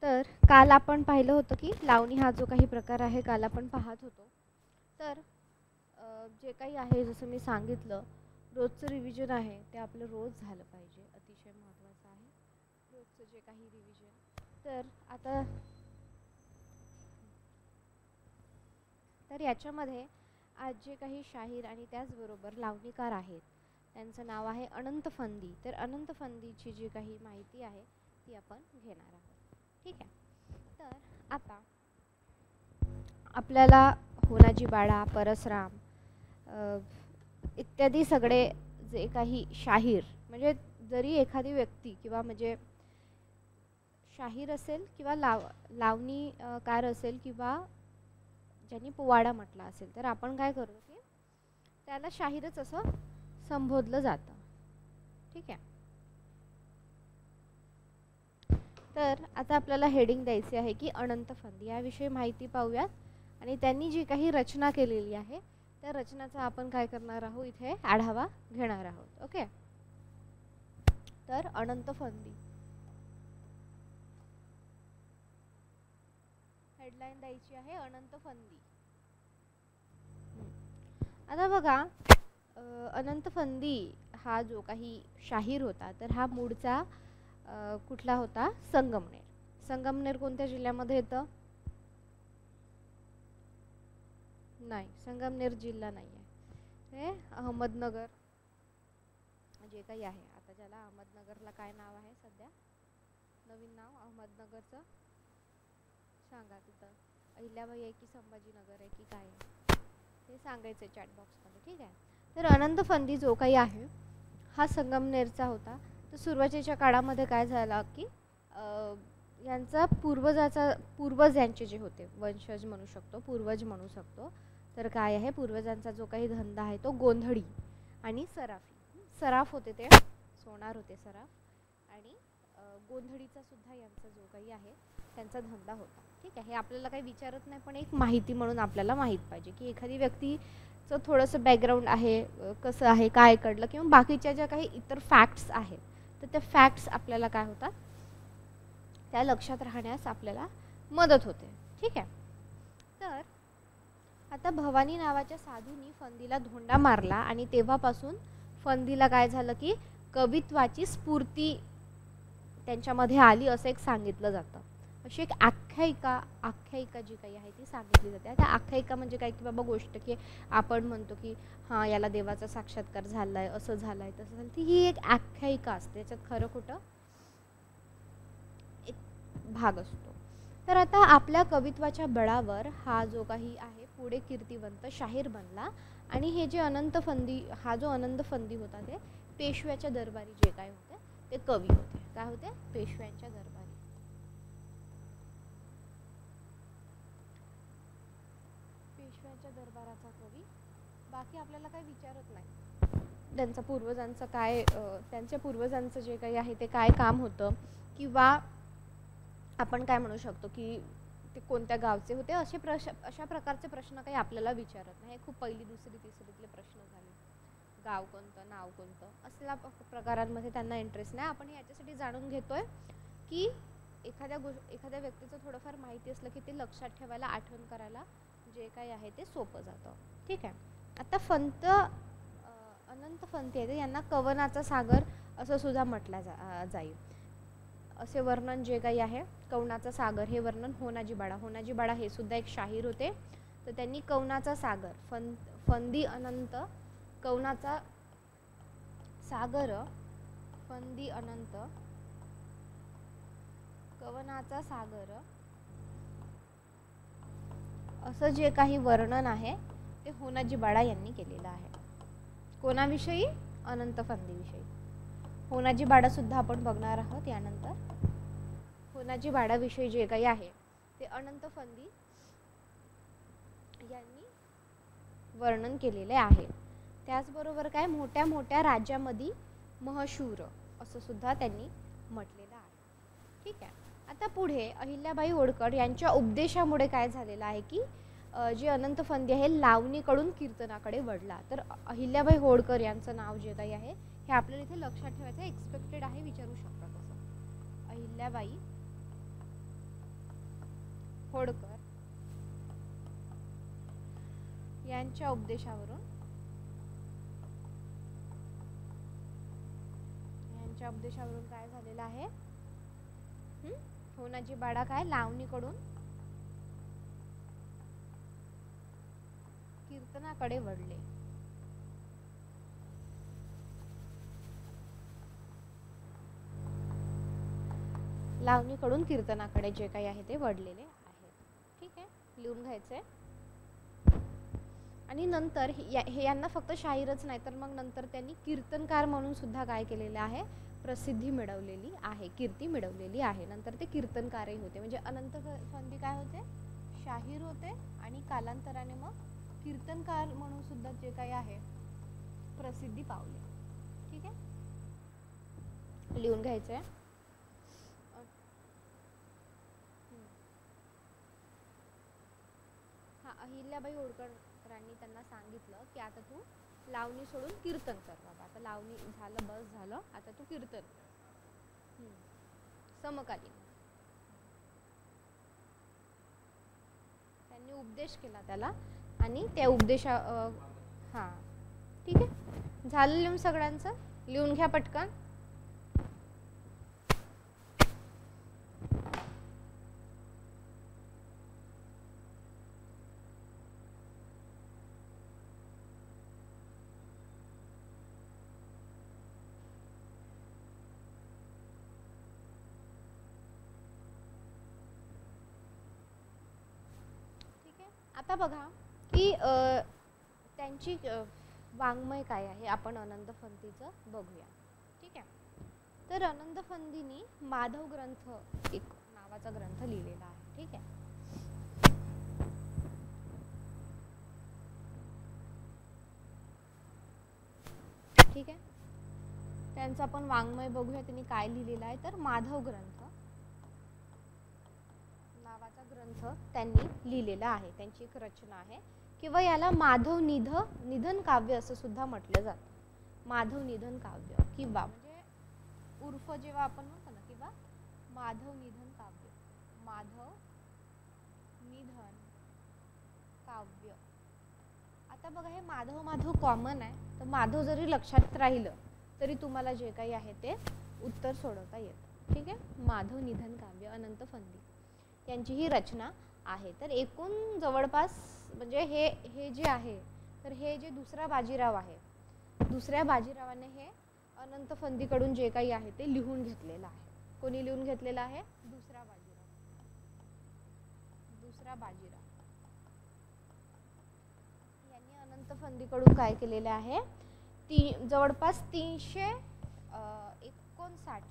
तर काल आपण पाहिलं होतं की लावणी हा जो काही प्रकार आहे काल आपण पाहत होतो. तर जे काही आहे जसं मी सांगितलं रोजचं रिव्हिजन आहे ते आपलं रोज झालं पाहिजे, अतिशय महत्त्वाचं आहे रोजचं जे काही रिव्हिजन. तर याच्यामध्ये आज जे काही शाहीर आणि त्याचबरोबर लावणीकार आहेत त्यांचं नाव आहे अनंत फंदी. तर अनंत फंदीची जी काही माहिती आहे ती आपण घेणार आहोत. ठीक आहे. तर आता आपल्याला होनाजी बाळा, परसराम इत्यादी सगळे जे काही शाहीर, म्हणजे जरी एखादी व्यक्ती किंवा म्हणजे शाहीर असेल किंवा लावणीकार असेल किंवा ज्यांनी पोवाडा म्हटला असेल तर आपण काय करतो की त्याला शाहीरच असं संबोधलं जातं. ठीक आहे. तर आता आपल्याला हेडिंग द्यायची आहे की अनंत फंदी याविषयी माहिती पाहूयात आणि त्यांनी जी काही रचना केलेली आहे त्या रचनाचा आपण काय करणार आहोत इथे आढावा घेणार आहोत. ओके. तर अनंत फंदी हेडलाईन द्यायची आहे अनंत फंदी. आता बघा अनंत फंदी हा जो काही शाहीर होता तर हा मूळचा कुठला होता? संगमनेर. संगमनेर कोणत्या जिल्ह्यामध्ये येतं? नाही, संगमनेर जिल्हा नाही आहे, हे अहमदनगर जे काही आहे. आता ज्याला अहमदनगरला काय नाव आहे सध्या? नवीन नाव अहमदनगरचं सांगा. तिथं अहिल्याबाई आहे की संभाजीनगर आहे की काय आहे ते सांगायचं चॅट बॉक्समध्ये. ठीक आहे. तर अनंत फंदी जो काही आहे हा संगमनेरचा होता. तर सुरुवातीच्या काळामध्ये काय झालं की यांचा पूर्वज यांचे जे होते वंशज म्हणू शकतो, पूर्वज म्हणू शकतो. तर काय आहे पूर्वजांचा जो काही धंदा आहे तो गोंधळी आणि सराफ होते, ते सोनार होते सराफ आणि गोंधळीचा सुद्धा यांचा जो काही आहे त्यांचा धंदा होता. ठीक आहे. हे आपल्याला काही विचारत नाही पण एक माहिती म्हणून आपल्याला माहीत पाहिजे की एखादी व्यक्तीचं थोडंसं बॅकग्राऊंड आहे, कसं आहे, काय कळलं किंवा बाकीच्या ज्या काही इतर फॅक्ट्स आहेत तर त्या फॅक्ट्स आपल्याला काय होतात त्या लक्षात राहण्यास आपल्याला मदत होते. ठीक आहे. तर आता भवानी नावाच्या साधूंनी फंदीला धोंडा मारला आणि तेव्हापासून फंदीला काय झालं की कवित्वाची स्फूर्ती त्यांच्यामध्ये आली असं एक सांगितलं जातं. अशी एक आख्यायिका जी काही आहे ती सांगितली जाते. त्या आख्यायिका म्हणजे काय की बाबा गोष्ट की आपण म्हणतो की हां याला देवाचा साक्षात्कार झालाय, असं झालाय, तसं झालं. ती ही एक आख्यायिका असते, त्याच्यात खरं खोटं एक भाग असतो. तर आता आपल्या कवित्वाच्या बळावर हा जो काही आहे पुढे कीर्तिवंत शाहीर बनला आणि हे जे अनंत फंदी हा जो अनंत फंदी होता ते पेशव्याच्या दरबारी जे काय होते ते कवी होते. काय होते? पेशव्यांच्या दरबारी. पेशव्यांच्या दरबाराचा कवी. बाकी आपल्याला काही विचारत नाही त्यांच्या पूर्वजांचं काय, त्यांच्या पूर्वजांचं जे काही आहे ते काय काम होतं किंवा आपण काय म्हणू शकतो की ते कोणत्या गावचे होते, अशा प्रकारचे प्रश्न काही आपल्याला विचारत नाही. खूप पहिली दुसरी तिसरीतले प्रश्न झाले. गाव कोणतं, नाव कोणतं असल्या प्रकारांमध्ये त्यांना इंटरेस्ट नाही. आपण याच्यासाठी जाणून घेतोय की एखाद्या व्यक्तीचं थोडंफार माहिती असलं की ते लक्षात ठेवायला, आठवण करायला जे काही आहे ते सोपं जातं. ठीक आहे. आता अनंत फंती आहे यांना कवनाचा सागर असं सुद्धा म्हटलं जाईल. असे वर्णन जे काही आहे कवनाचा सागर हे वर्णन होनाजी बाळा हे सुद्धा एक शाहीर होते. तर त्यांनी कवनाचा सागर फंदी अनंत कवनाचा सागर फंदी अनंत कवनाचा सागर असं जे काही वर्णन आहे ते होनाजी बाळा यांनी केलेलं आहे. कोणाविषयी? अनंत फंदीविषयी. होनाजी बाळा सुद्धा आपण बघणार आहोत यानंतर. होनाजी बाळाविषयी जे काही आहे ते अनंत फंदी यांनी वर्णन केलेले आहे. त्याचबरोबर काय मोठ्या मोठ्या राज्यामध्ये महशूर असं सुद्धा त्यांनी म्हटलेलं आहे. ठीक आहे. आता पुढे अहिल्याबाई होळकर यांच्या उपदेशामुळे काय झालेलं आहे की जे अनंत फंदी आहे लावणीकडून कीर्तनाकडे वळला. तर अहिल्याबाई होळकर यांचं नाव जे काही आहे हे आपल्याला इथे लक्षात ठेवायचं, एक्सपेक्टेड आहे, विचारू शकतात असं. अहिल्याबाई होडकर यांच्या उपदेशावरून काय झालेलं आहे, होनाजी बाडा काय लावणीकडून कीर्तनाकडे वळले. लावणीकडून कीर्तनाकडे जे काही आहे ते वळलेले आहेत. ठीक आहे, लिहून घ्यायचंय. आणि नंतर हे यांना फक्त शाहीरच नाही तर मग नंतर त्यांनी कीर्तनकार म्हणून सुद्धा काय केलेले आहे, प्रसिद्धी मिळवलेली आहे, कीर्ती मिळवलेली आहे. नंतर ते कीर्तनकारही होते. म्हणजे अनंत फंदी काय होते, शाहीर होते आणि कालांतराने मग कीर्तनकार म्हणून सुद्धा जे काही आहे प्रसिद्धी पावले. ठीक आहे, लिहून घ्यायचंय. अहिल्याबाई होळकरांनी त्यांना सांगितलं की आता तू लावणी सोडून कीर्तन कर बाबा. आता लावणी झालं, बस झालं, आता तू कीर्तन कर. समकालीन त्यांनी उपदेश केला त्याला आणि त्या उपदेशा हा ठीक आहे, झालं लिहून सगळ्यांचं. लिहून घ्या पटकन. आता बघा की त्यांची वाङ्मय काय आहे, आपण अनंत फंदीचं बघूया. ठीक आहे, तर अनंत फंदीनी माधव ग्रंथ एक नावाचा ग्रंथ लिहिलेला आहे. ठीक आहे, ठीक आहे, त्यांचा आपण वाङ्मय बघूया. त्यांनी काय लिहिलेलं आहे, तर माधव ग्रंथ नावाचा ग्रंथ त्यांनी लिहिलेला आहे. त्यांची एक रचना आहे किंवा याला माधव निधन काव्य असं सुद्धा म्हटलं जातं. माधव निधन काव्य किंवा म्हणजे उर्फ जेव्हा आपण म्हणतो ना, किंवा माधव निधन काव्य, माधव निधन काव्य. आता बघा हे माधव कॉमन आहे, तर माधव जरी लक्षात राहिलं तरी तुम्हाला जे काही आहे ते उत्तर सोडवता येतं. ठीक आहे, माधव निधन काव्य अनंत फंदी यांची ही रचना आहे. तर एकूण जवळपास म्हणजे हे जे आहे, तर हे जे दुसरा बाजीराव आहे, दुसऱ्या बाजीरावाने हे अनंत फंदीकडून जे काही आहे ते लिहून घेतलेलं आहे. कोणी लिहून घेतलेलं आहे, दुसरा बाजीराव यांनी अनंत फंदीकडून काय केलेले आहे, जवळपास 359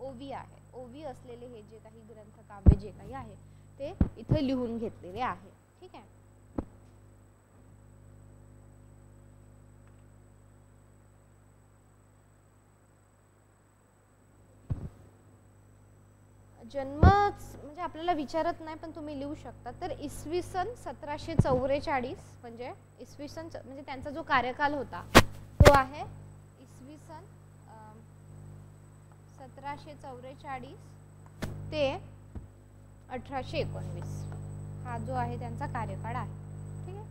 ओवी आहे. ओवी असलेले हे जे काही ग्रंथ काव्य जे काही आहे ते इथे लिहून घेतलेले आहे. ठीक आहे, जन्म म्हणजे आपल्याला विचारत नाही पण तुम्ही लिहू शकता. तर इसवी सन 1744 म्हणजे इसवी सन म्हणजे त्यांचा जो कार्यकाल होता तो आहे इसवी सन 1744 ते 1819 हा जो आहे त्यांचा कार्यकाळ आहे. ठीक आहे,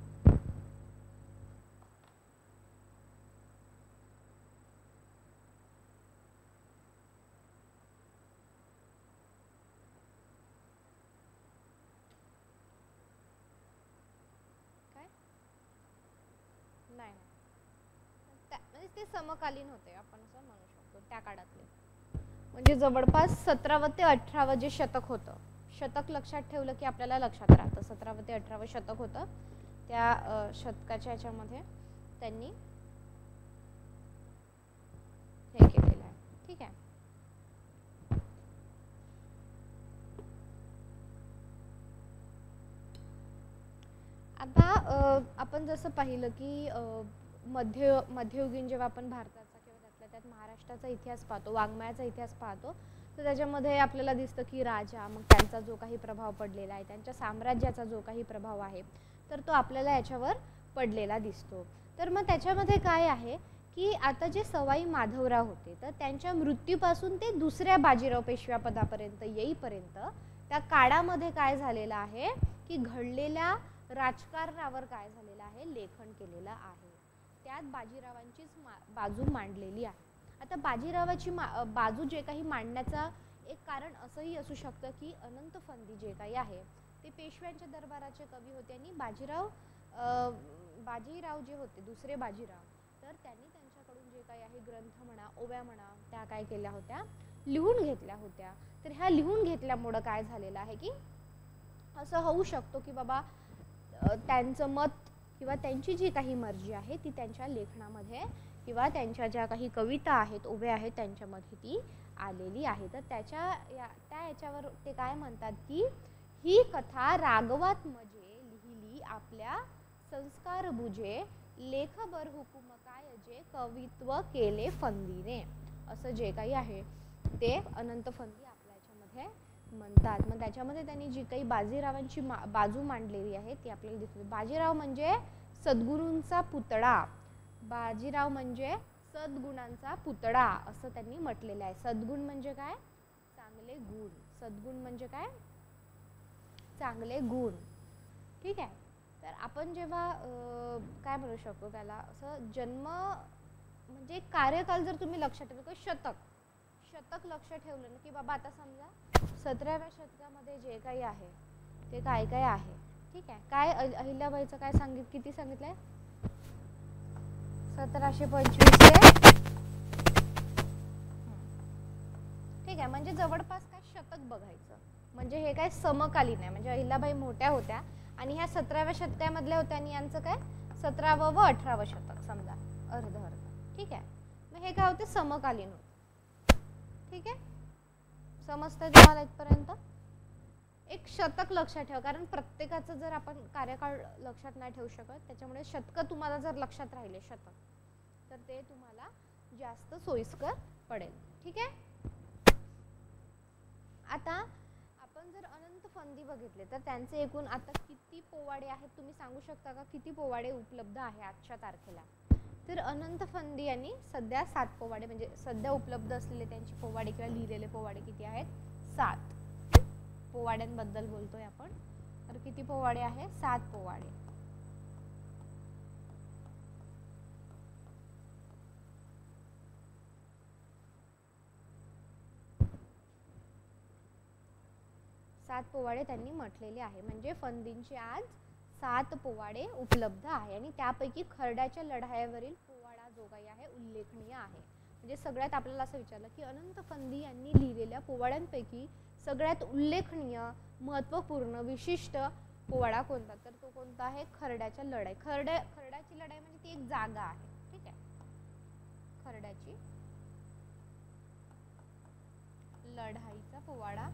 काय नाही म्हणजे ते समकालीन होते आपण असं म्हणू शकतो त्या काळातले. म्हणजे जवळपास 17वे ते 18वे जे शतक होतं, शतक लक्षात ठेवलं की आपल्याला लक्षात राहतं 17वे ते 18वे शतक होतं. त्या शतकाच्या ह्याच्यामध्ये त्यांनी हे केलेलं आहे. ठीक आहे, आता आपण जसं पाहिलं की मध्ययुगीन जेव्हा आपण भारताचा किंवा त्यात महाराष्ट्राचा इतिहास पाहतो, वाङ्मयाचा इतिहास पाहतो, तर त्याच्यामध्ये आपल्याला दिसतं की राजा मग त्यांचा जो काही प्रभाव पडलेला आहे, त्यांच्या साम्राज्याचा जो काही प्रभाव आहे तर तो आपल्याला याच्यावर पडलेला दिसतो. तर मग त्याच्यामध्ये काय आहे की आता जे सवाई माधवराव होते तर त्यांच्या मृत्यूपासून ते दुसऱ्या बाजीराव पेशव्या पदापर्यंत येईपर्यंत त्या काळामध्ये काय झालेलं आहे की घडलेल्या राजकारणावर काय झालेलं आहे, लेखन केलेलं आहे. त्यात बाजीरावांचीच बाजू मांडलेली आहे. आता बाजीरावाची बाजू जे काही मांडण्याचा एक कारण असंही असू शकतं की अनंत फंदी जे काही आहे ते पेशव्यांच्या दरबाराचे कवी होते आणि बाजीराव जे होते दुसरे बाजीराव, तर त्यांनी त्यांच्याकडून जे काही आहे ग्रंथ म्हणा, ओव्या म्हणा, त्या काय केल्या होत्या, लिहून घेतल्या होत्या. तर ह्या लिहून घेतल्यामुळं काय झालेलं आहे की असं होऊ शकतो की बाबा त्यांचं मत किंवा त्यांची जी काही मर्जी आहे ती त्यांच्या लेखनामध्ये किंवा त्यांच्या ज्या काही कविता आहेत, ओव्या आहेत, त्यांच्यामध्ये ती आलेली आहे. तर त्या याच्यावर ते काय म्हणतात की ही कथा रागवात मजे लिहिली आपल्या संस्कार बुजे, लेखभर हुकुम काय जे कवित्व केले फंदीने, असं जे काही आहे ते अनंत फंदी आपल्या याच्यामध्ये म्हणतात. मग त्याच्यामध्ये त्यांनी जी काही बाजीरावांची बाजू मांडलेली आहे ती आपल्याला दिसते. बाजीराव म्हणजे सद्गुरूंचा पुतळा, बाजीराव म्हणजे सद्गुणांचा पुतळा असं त्यांनी म्हटलेलं आहे. सद्गुण म्हणजे काय, चांगले गुण. सद्गुण म्हणजे काय, चांगले गुण. ठीक आहे. तर आपण जेव्हा काय म्हणू शकतो त्याला, असं जन्म म्हणजे कार्यकाल जर तुम्ही लक्षात ठेवलं, शतक लक्षात ठेवलं ना की बाबा आता समजा 17व्या शतकामध्ये जे काही आहे ते काय काय आहे. ठीक आहे. काय अहिल्याबाईचं काय किती सांगितलंय, 1725. ठीक आहे. म्हणजे जवळपास काय शतक बघायचं, म्हणजे हे काय समकालीन आहे. म्हणजे अहिल्याबाई मोठ्या होत्या आणि ह्या 17व्या शतकामधल्या होत्या आणि यांचं काय 17वं व 18वं शतक समजा अर्ध. ठीक आहे. मग हे काय होते, समकालीन होते. ठीक आहे. समजतंय तुम्हाला इथपर्यंत? एक शतक लक्षात ठेवा, कारण प्रत्येकाचं जर आपण कार्यकाळ लक्षात नाही ठेवू शकत, त्याच्यामुळे शतक तुम्हाला जर लक्षात राहिले शतक, तर ते तुम्हाला जास्त सोयीस्कर पडेल. ठीक आहे. आता आपण जर अनंत फंदी बघितले तर त्यांचे एकूण आता किती पोवाडे आहेत तुम्ही सांगू शकता का, किती पोवाडे उपलब्ध आहे आजच्या तारखेला? तर अनंत फंदी यांनी सध्या 7 पोवाडे, म्हणजे सध्या उपलब्ध असलेले त्यांची पोवाडे किंवा लिहिलेले पोवाडे किती आहेत, 7 पोवाड्यांबद्दल बोलतोय आपण. तर किती पोवाडे आहे, 7 पोवाडे. पोवाडे त्यांनी म्हटलेले आहे. म्हणजे फंदींचे आज 7 पोवाडे उपलब्ध आहे आणि त्यापैकी खरड्याच्या लढाईवरील पोवाडा जो काही आहे उल्लेखनीय आहे. म्हणजे सगळ्यात आपल्याला असं विचारलं की अनंत फंदी यांनी लिहिलेल्या पोवाड्यांपैकी सगळ्यात उल्लेखनीय, महत्त्वपूर्ण, विशिष्ट पोवाडा कोणता, तर तो कोणता आहे, खरड्याच्या लढाई. खरड्याची लढाई म्हणजे ती एक जागा आहे. ठीक आहे. खरड्याची लढाईचा पोवाडा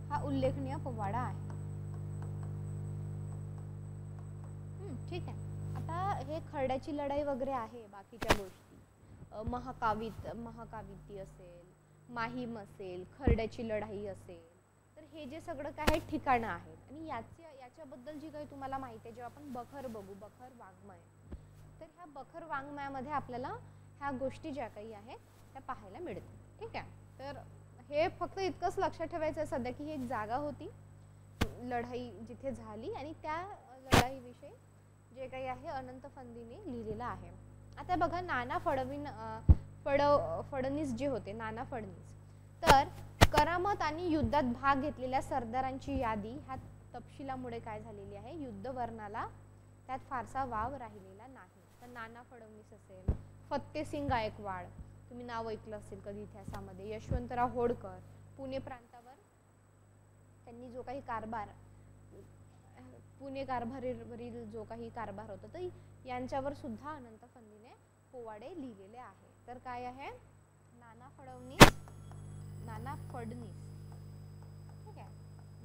हा उल्लेखनीय पोवाडा आहे. ठीक आहे. आता हे खरड्याची लढाई वगैरे आहे, बाकीच्या गोष्टी महाकाविती असेल, माहीम असेल, खरड्याची लढाई असेल, तर हे जे सगळं काय ठिकाणं आहेत आणि याच्याबद्दल जी काही तुम्हाला माहिती आहे, जेव्हा आपण बखर बघू, बखर वाङ्मय, तर ह्या बखर वाङ्मयामध्ये आपल्याला ह्या गोष्टी ज्या काही आहेत त्या पाहायला मिळतात. ठीक आहे. तर हे फक्त इतकंच लक्षात ठेवायचं आहे सध्या की ही एक जागा होती, लढाई जिथे झाली आणि त्या लढाईविषयी जे काही आहे अनंत फंदीने लिहिलेलं आहे. आता बघा, नाना फडणीस जे होते, नाना फडणीस, तर करामत आणि युद्धात भाग घेतलेल्या सरदारांची यादी ह्या तपशिलामुळे काय झालेली आहे, युद्ध वर्णाला त्यात फारसा वाव राहिलेला नाही. तर नाना फडणीस असेल, फत्तेसिंग गायकवाड, तुम्ही नाव ऐकलं असेल कधी इतिहासामध्ये, यशवंतराव होळकर, पुणे प्रांतावर त्यांनी जो काही कारभार, पुणे कारभारीवरील जो काही कारभार होता, तर यांच्यावर सुद्धा अनंत फंदीने पोवाडे लिहिलेले आहे. तर काय आहे, नाना फडणीस. ठीक आहे.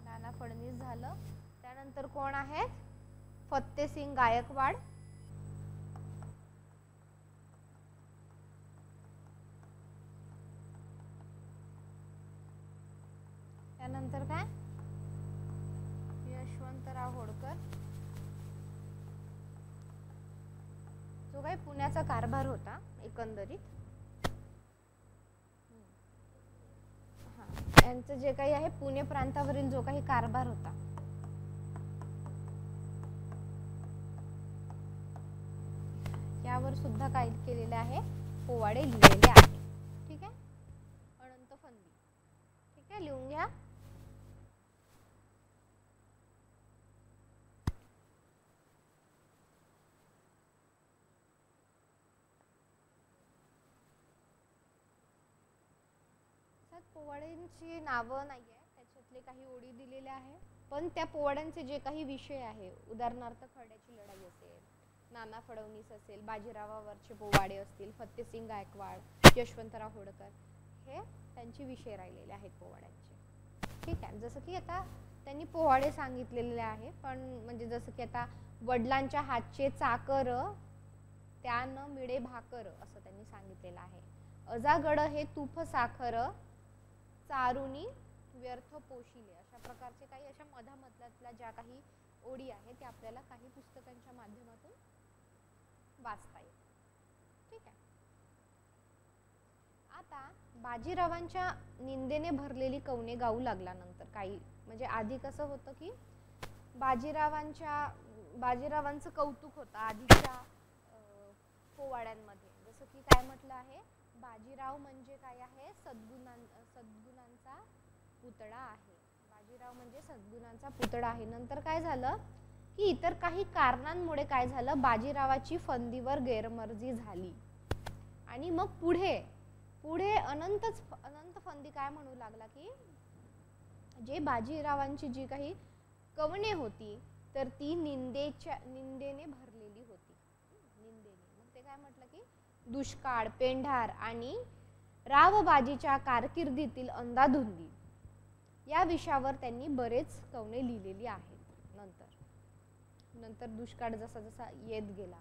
नाना फडणीस झालं. त्यानंतर कोण आहेत, फत्तेसिंग गायकवाड, त्यानंतर काय, यशवंतराव होळकर, जो काही पुण्याचा कारभार होता एकंदरीत. यांचं जे काही आहे पुणे प्रांतावरील जो काही कारभार होता यावर सुद्धा काय केलेले आहे, पोवाडे लिहिलेले आहे. ठीक आहे, अनंत फंदी. ठीक आहे, लिहून घ्या. पोवाड्यांची नावं नाहीये, त्याच्यातले काही ओळी दिलेल्या आहे, पण त्या पोवाड्यांचे जे काही विषय आहे, उदाहरणार्थ खड्याची लढाई असेल, नाना फडणवीस असेल, बाजीरावावरचे पोवाडे असतील, फत्तेसिंग गायकवाड, यशवंतराव होळकर, हे त्यांचे विषय राहिलेले आहेत पोवाड्यांचे. ठीक आहे, जसं की आता त्यांनी पोवाडे सांगितलेले आहे, पण म्हणजे जसं की आता वडिलांच्या हातचे चाकर त्यान मिळे भाकर असं त्यांनी सांगितलेलं आहे. अजागड हे तुफ साखर चारुनी व्यर्थ पोशिले, अशा प्रकारचे काही अशा मधामधल्या ज्या काही ओळी आहेत त्या आपल्याला काही पुस्तकांच्या माध्यमातून वाचता येईल. ठीक आहे, आता बाजीरावांच्या निंदेने भरलेली कवने गाऊ लागला नंतर काही, म्हणजे आधी कसं होतं की बाजीरावांचं कौतुक होतं आधीच्या पोवाड्यांमध्ये. जसं की काय म्हटलं आहे, बाजीराव म्हणजे काय आहे, सद्गुणांचा पुतळा आहे. बाजीराव म्हणजे सद्गुणांचा पुतळा आहे. नंतर काय झालं की इतर काही कारणांमुळे काय झालं, बाजीरावाची फंदीवर गैरमर्जी झाली आणि मग पुढे अनंत फंदी काय म्हणू लागला की जे बाजीरावांची जी काही कवने होती तर ती निंदेने भरलेली होती. मग ते काय म्हटलं की दुष्काळ, पेंढार आणि रावबाजीच्या कारकिर्दीतील अंधाधुंदी या विषयावर त्यांनी बरेच कवने लिहिलेली आहेत. नंतर दुष्काळ जसा जसा येत गेला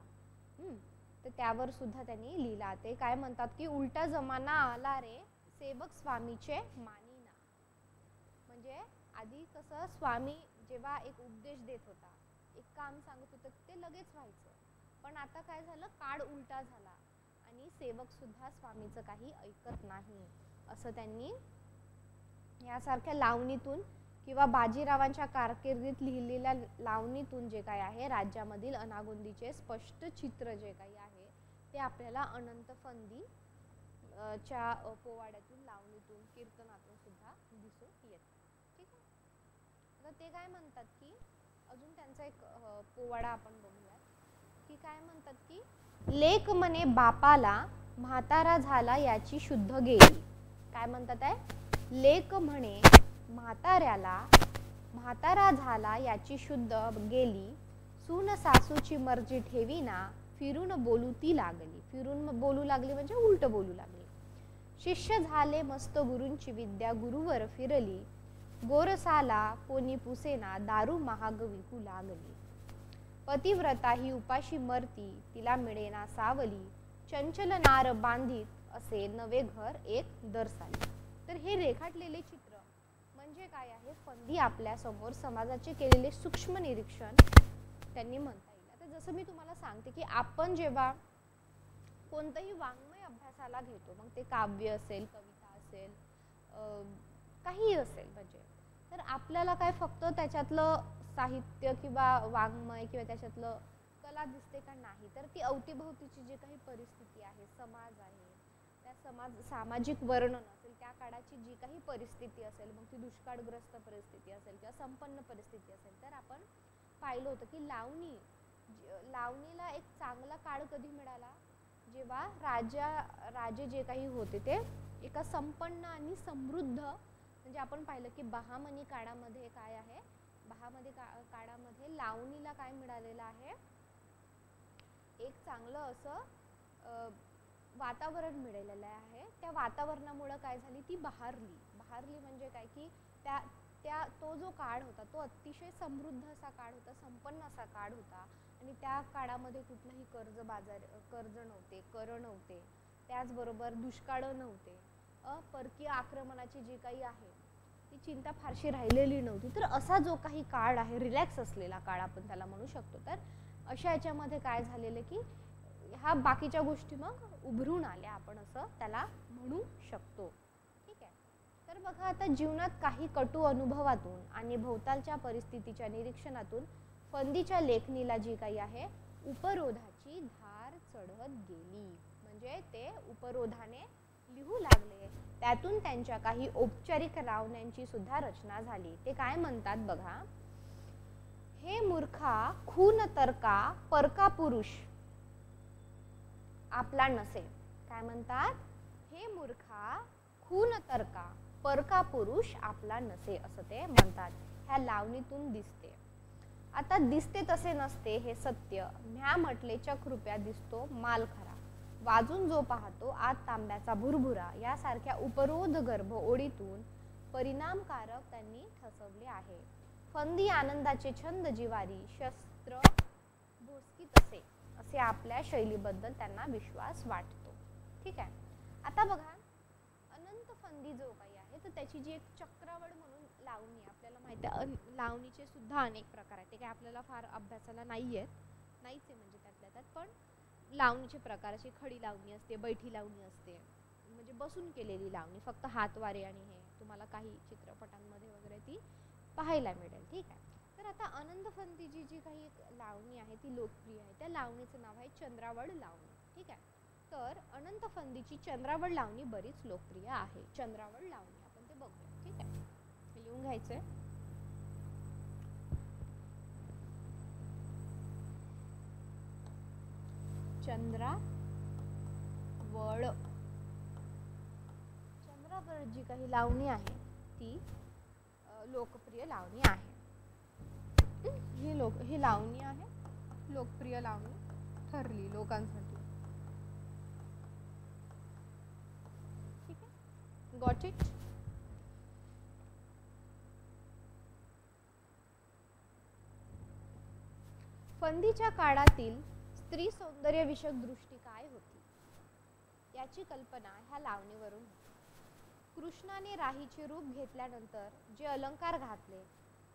तर त्यावर सुद्धा त्यांनी लिहिला. ते काय म्हणतात की उलटा जमाना आला रे सेवक स्वामीचे मानिना. म्हणजे आधी कसं स्वामी जेव्हा एक उपदेश देत होता, एक काम सांगत होतं, ते लगेच व्हायचं, पण आता काय झालं, काळ उलटा झाला आणि सेवक सुद्धा स्वामीचं काही ऐकत नाही, असं त्यांनी यासारख्या लावणीतून किंवा बाजीरावांच्या कारकिर्दीत लिहिलेल्या लावणीतून जे काय आहे राज्यामधील अनागोंदीचे स्पष्ट चित्र जे काही आहे ते आपल्याला अनंत फंदी च्या पोवाड्यातून, लावणीतून, कीर्तनातून सुद्धा दिसून येते. ठीक आहे, तर ते काय म्हणतात की अजून त्यांचा एक पोवाडा आपण बघूयात की काय म्हणतात की लेक म्हणे बापाला म्हातारा झाला याची शुद्ध गेली. काय म्हणतात आहे, लेक म्हणे म्हाताऱ्याला म्हातारा झाला याची शुद्ध गेली, सून सासूची मर्जी ठेवीना फिरून बोलू ती लागली. फिरून बोलू लागली म्हणजे उलट बोलू लागली. शिष्य झाले मस्त गुरूंची विद्या गुरुवर फिरली, गोरसाला कोणी पुसेना दारू महाग विकू लागली. पतिव्रता ही उपाशी मरती तिला मिळेना सावली, चंचल नार बांधित असे नवे घर एक दरसाली. तर हे रेखाटलेले चित्र म्हणजे काय आहे, फंदी आपल्या समोर समाजाचे केलेले सूक्ष्म निरीक्षण त्यांनी म्हणता येईल. आता जसं मी तुम्हाला सांगते की आपण जेव्हा कोणतंही वाङ्मय अभ्यासाला घेतो, मग ते काव्य असेल, कविता असेल, काही असेल, म्हणजे तर आपल्याला काय फक्त त्याच्यातलं साहित्य किंवा वाङ्मय किंवा त्याच्यातलं कला दिसते का, नाही, तर ती अवतीभोवतीची जी काही परिस्थिती आहे, समाज आहे, त्या सामाजिक वर्णन असेल, त्या काळाची जी काही परिस्थिती असेल, मग ती दुष्काळग्रस्त परिस्थिती असेल किंवा संपन्न परिस्थिती असेल, तर आपण पाहिलं होतं की लावणीला एक चांगला काळ कधी मिळाला, जेव्हा राजे जे काही होते ते एका संपन्न आणि समृद्ध, म्हणजे आपण पाहिलं की बहामनी काळामध्ये काय आहे, बहामनी काळामध्ये लावणीला काय मिळालेलं आहे, एक चांगलं असं वातावरण मिळालेलं आहे. त्या वातावरणामुळे काय झाली, ती बहारली म्हणजे काय की तो जो काळ होता तो अतिशय समृद्ध असा काळ होता, संपन्न असा काळ होता आणि त्या काळामध्ये कुठलाही कर्ज नव्हते, कर नव्हते, त्याचबरोबर दुष्काळ नव्हते, परकीय आक्रमणाची जी काही आहे ती चिंता फारशी राहिलेली नव्हती. तर असा जो काही काळ आहे, रिलॅक्स असलेला काळ आपण त्याला म्हणू शकतो. तर अशा याच्यामध्ये काय झालेलं की ह्या बाकीच्या गोष्टी मग उभरून आल्या, आपण असं त्याला म्हणू शकतो. ठीक आहे, तर तर बघा आता जीवनात काही कटू अनुभवातून आणि भोवतालच्या परिस्थितीच्या निरीक्षणातून फंदीच्या लेखणीला जी काही आहे उपरोधाची धार चढत गेली. म्हणजे ते उपरोधाने लिहू लागले. त्यातून त्यांच्या काही औपचारिक लावण्यांची सुद्धा रचना झाली. ते काय म्हणतात बघा, हे मूर्खा खून तर्का परका पुरुष आपला नसे. काय म्हणतात, हे मूर्खा खून तर्का परका पुरुष आपला नसे असं ते म्हणतात. ह्या लावणीतून दिसते. आता दिसते तसे नसते हे सत्य, म्या म्हटलेच्या कृपया दिसतो माल खरा, वाजून जो पाहतो आत तांब्याचा भुरभुरा यासारख्या उपरोध गर्भ ओळीतून परिणामकारक त्यांनी ठसवले आहे. फंदी आनंदाचे छंद जिवारी शस्त्र भोसकी तसे असे आपल्या शैलीबद्दल त्यांना विश्वास वाटतो. ठीक आहे. आता बघा अनंत फंदी जो काही आहे तर त्याची जी एक चक्रवड म्हणून लावणी आपल्याला माहिती आहे. लावणीचे सुद्धा अनेक प्रकार आहेत. ते काय आपल्याला फार अभ्यासाला नाहीच आहे म्हणजे त्यातल्या त्यात. पण लावणीचे प्रकार असे खडी लावणी असते, बैठी लावणी असते, म्हणजे बसून केलेली लावणी, फक्त हातवारे आणि हे तुम्हाला काही चित्रपटांमध्ये वगैरे ती पाहायला मिळेल. ठीक आहे. तर आता अनंत फंदीची जी काही एक लावणी आहे ती लोकप्रिय आहे. त्या लावणीचं नाव आहे चंद्रावळ लावणी. ठीक आहे. तर अनंत फंदीची चंद्रावळ लावणी बरीच लोकप्रिय आहे. चंद्रावळ लावणी आपण ते बघूया. ठीक आहे. हे लिहून घ्यायचंय. चंद्रावळ जी काही लावणी आहे ती लोकप्रिय लावणी आहे. ही लावणी आहे लोकप्रिय लावणी ठरली लोकांसाठी. ठीक आहे. Got it. फंदीच्या काळातील स्त्री सौंदर्य विषयक दृष्टी काय होती याची कल्पना ह्या लावणीवरून होती. कृष्णाने राहीचे रूप घेतल्यानंतर जे अलंकार घातले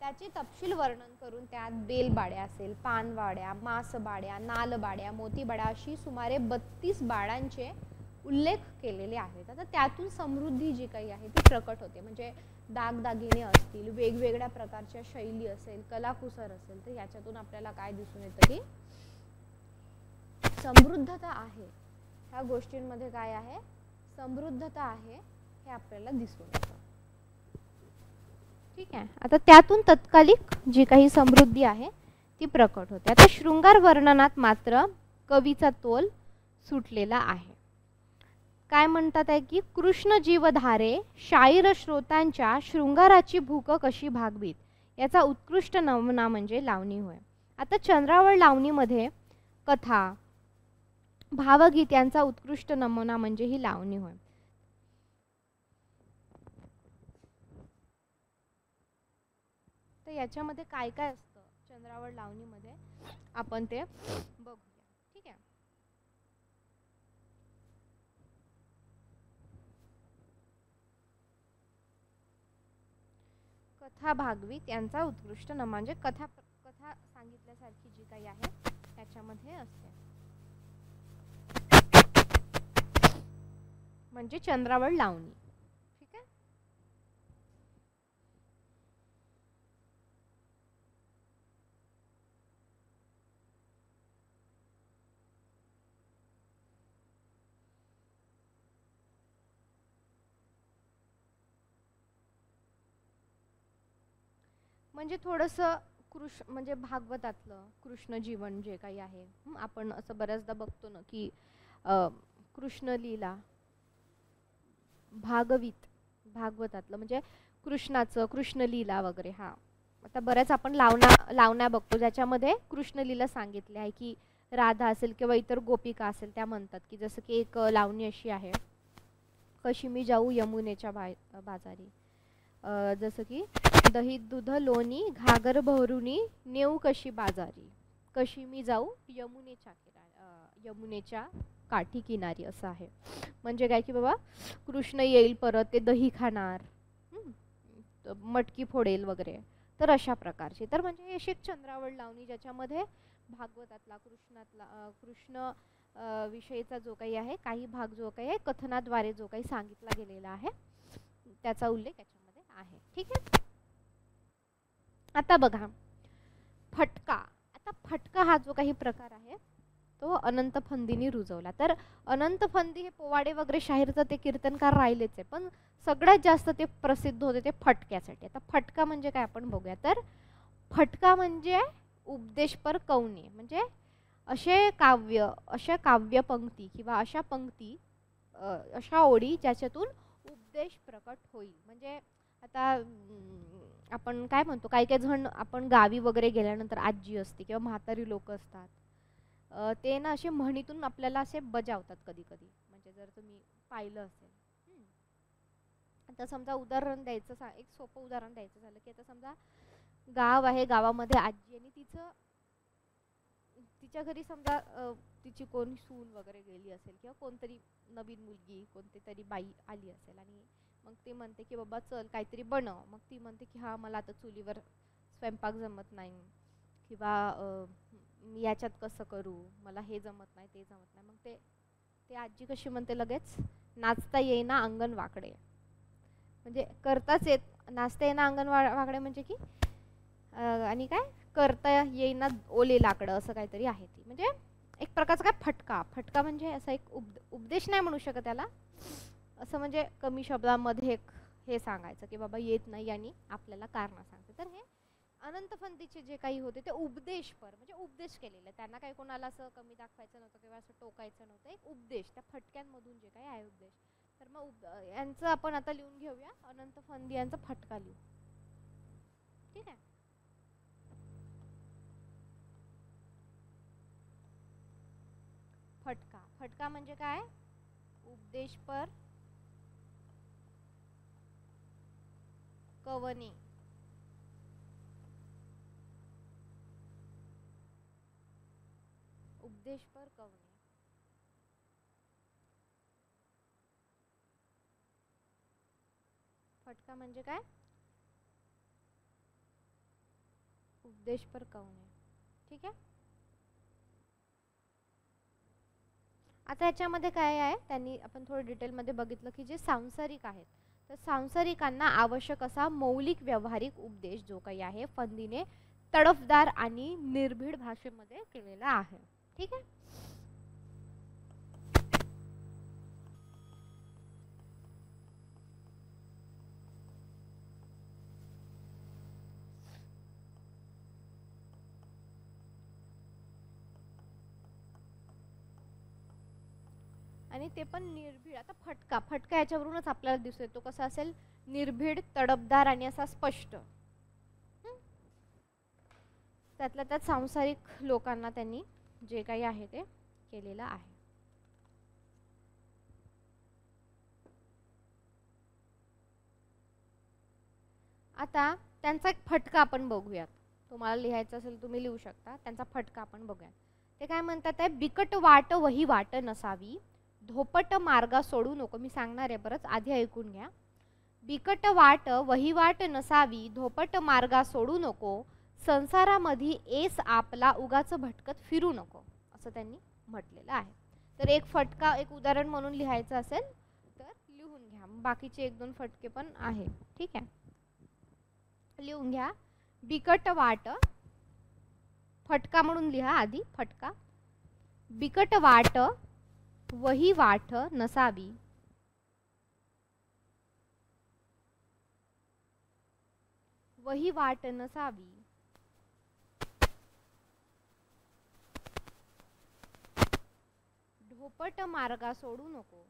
त्याचे तपशील वर्णन करून त्यात बेलबाड्या असेल, पानवाड्या, मासबाड्या, नालबाड्या, मोतीबाड्या अशी सुमारे 32 बाड्यांचे उल्लेख केलेले आहेत. आता त्यातून समृद्धी जी काही आहे ती प्रकट होते. म्हणजे दागदागिने असतील, वेगवेगळ्या प्रकारच्या शैली असेल, कलाकुसर असेल, तर याच्यातून आपल्याला काय दिसून येतं की समृद्धता आहे. ह्या गोष्टींमध्ये काय आहे, समृद्धता आहे हे आपल्याला दिसून येतं. ठीक आहे. आता त्यातून तत्कालिक जी काही समृद्धी आहे ती प्रकट होते. आता शृंगार वर्णनात मात्र कवीचा तोल सुटलेला आहे. काय म्हणतात आहे की कृष्ण जीवधारे शाहीर श्रोतांच्या शृंगाराची भूक कशी भागवीत याचा उत्कृष्ट नमुना म्हणजे लावणी होय. आता चंद्रावळ लावणीमध्ये कथा, भावगीत यांचा उत्कृष्ट नमुना म्हणजे ही लावणी होय. तर याच्यामध्ये काय काय असतं चंद्रावळ लावणीमध्ये आपण ते बघूया. ठीक आहे. कथा, भागवीत यांचा उत्कृष्ट नमुना म्हणजे कथा सांगितल्यासारखी जी काही आहे त्याच्यामध्ये असते. म्हणजे चंद्रावळ लावणी. ठीक आहे. म्हणजे थोडंसं म्हणजे भागवतातलं कृष्ण जीवन जे काही आहे आपण असं बऱ्याचदा बघतो ना की कृष्ण लीला भागवतातलं म्हणजे कृष्णाचं कृष्ण लीला वगैरे. हा आता बऱ्याच आपण लावण्या बघतो ज्याच्यामध्ये कृष्ण लीला सांगितली आहे की राधा असेल किंवा इतर गोपिका असेल त्या म्हणतात की जसं की एक लावणी अशी आहे, कशी मी जाऊ यमुनेच्या बाजारी, जसं की दही दूध लोणी घागर भरुनी नेऊ कशी बाजारी, कशी मी जाऊ यमुनेच्या काठी किनारी असं आहे. म्हणजे काय की बाबा कृष्ण येईल परत, ते दही खाणार, मटकी फोडेल वगैरे. तर अशा प्रकारची. तर म्हणजे अशी एक चंद्रावळ लावणी ज्याच्यामध्ये भागवतातला कृष्ण विषयीचा जो काही आहे काही भाग जो काही आहे कथनाद्वारे जो काही सांगितला गेलेला आहे त्याचा उल्लेख याच्यामध्ये आहे. ठीक आहे. आता बघा फटका. आता फटका हा जो काही प्रकार आहे तो अनंत फंदीने रुजवला. तर अनंत फंदी हे पोवाडे वगैरे शाहीरचं ते कीर्तनकार राहिलेच आहे, पण सगळ्यात जास्त ते प्रसिद्ध होते ते फटक्यासाठी. आता फटका म्हणजे काय आपण बघूया. तर फटका म्हणजे उपदेशपर कवने, म्हणजे अशा काव्यपंक्ती किंवा अशा पंक्ती, अशा ओळी ज्याच्यातून उपदेश प्रकट होईल. म्हणजे आता आपण काय म्हणतो, काही काही जण आपण गावी वगैरे गेल्यानंतर आजी असते किंवा म्हातारी लोक असतात, ते ना असे म्हणीतून आपल्याला असे बजावतात कधी कधी. म्हणजे जर तुम्ही पाहिलं असेल. आता समजा उदाहरण द्यायचं, एक सोपं उदाहरण द्यायचं झालं की आता समजा गाव आहे, गावामध्ये आजी आणि तिच्या घरी समजा तिची कोणी सून वगैरे गेली असेल किंवा कोणतरी नवीन मुलगी कोणती तरी बाई आली असेल आणि मग ती म्हणते की बाबा चल काहीतरी बनव. मग ती म्हणते की हा मला आता चुलीवर स्वयंपाक जमत नाही किंवा मी याच्यात कसं करू, मला हे जमत नाही ते जमत नाही. मग ते आजी कशी म्हणते लगेच, नाचता येईना अंगण वाकडे. म्हणजे करताच नाचता येईना अंगण वाकडे म्हणजे की आणि काय करता येईना ओले लाकडं, असं काहीतरी आहे ती. म्हणजे एक प्रकारचा काय फटका म्हणजे असा एक उपदेश नाही म्हणू शकत त्याला, असं म्हणजे कमी शब्दामध्ये हे सांगायचं की बाबा येत नाही आणि आपल्याला कारण सांगते. तर हे अनंत फंदीचे जे काही होते ते उपदेशपर, म्हणजे उपदेश केलेलं, त्यांना काही कोणाला असं कमी दाखवायचं नव्हतं किंवा असं टोकायचं नव्हतं. एक उपदेश त्या फटक्यांमधून जे काही आहे उपदेश. तर मग यांचं आपण आता लिहून घेऊया, अनंत फंदी यांचा फटका लिहू. ठीक आहे. फटका म्हणजे काय, उपदेशपर कवने. उपदेशपर कवने. फटका म्हणजे काय, उपदेशपर कवने. ठीक आहे. आता याच्यामध्ये काय आहे, त्यांनी आपण थोडं डिटेलमध्ये बघितलं की जे सांसारिक आहेत, तर सांसारिकांना आवश्यक असा मौलिक व्यावहारिक उपदेश जो काही आहे फंदीने तडफदार आणि निर्भीड भाषेमध्ये केलेला आहे. ठीक आहे. आणि ते पण निर्भीड. आता फटका याच्यावरूनच आपल्याला दिसतोय तो कसा असेल, निर्भीड, तडफदार आणि असा स्पष्ट. त्यातल्या त्यात सांसारिक लोकांना त्यांनी जे काही आहे ते केलेलं आहे. आता त्यांचा एक फटका आपण बघूयात. तुम्हाला लिहायचं असेल तुम्ही लिहू शकता. त्यांचा फटका आपण बघूयात. ते काय म्हणतात आहे, बिकट वाट वही वाट नसावी, धोपट मार्गा सोडू नको. मी सांगणार आहे परत, आधी ऐकून घ्या. बिकट वाट वहिवाट नसावी, धोपट मार्गा सोडू नको, संसारामध्ये एस आपला उगाच भटकत फिरू नको, असं त्यांनी म्हटलेलं आहे. तर एक फटका एक उदाहरण म्हणून लिहायचं असेल तर लिहून घ्या. बाकीचे एक दोन फटके पण आहे. ठीक आहे, लिहून घ्या. बिकट वाट, फटका म्हणून लिहा आधी फटका. बिकट वाट वही वाट नसावी, वही वाट नसावी, धोपट मार्गा सोडू नको,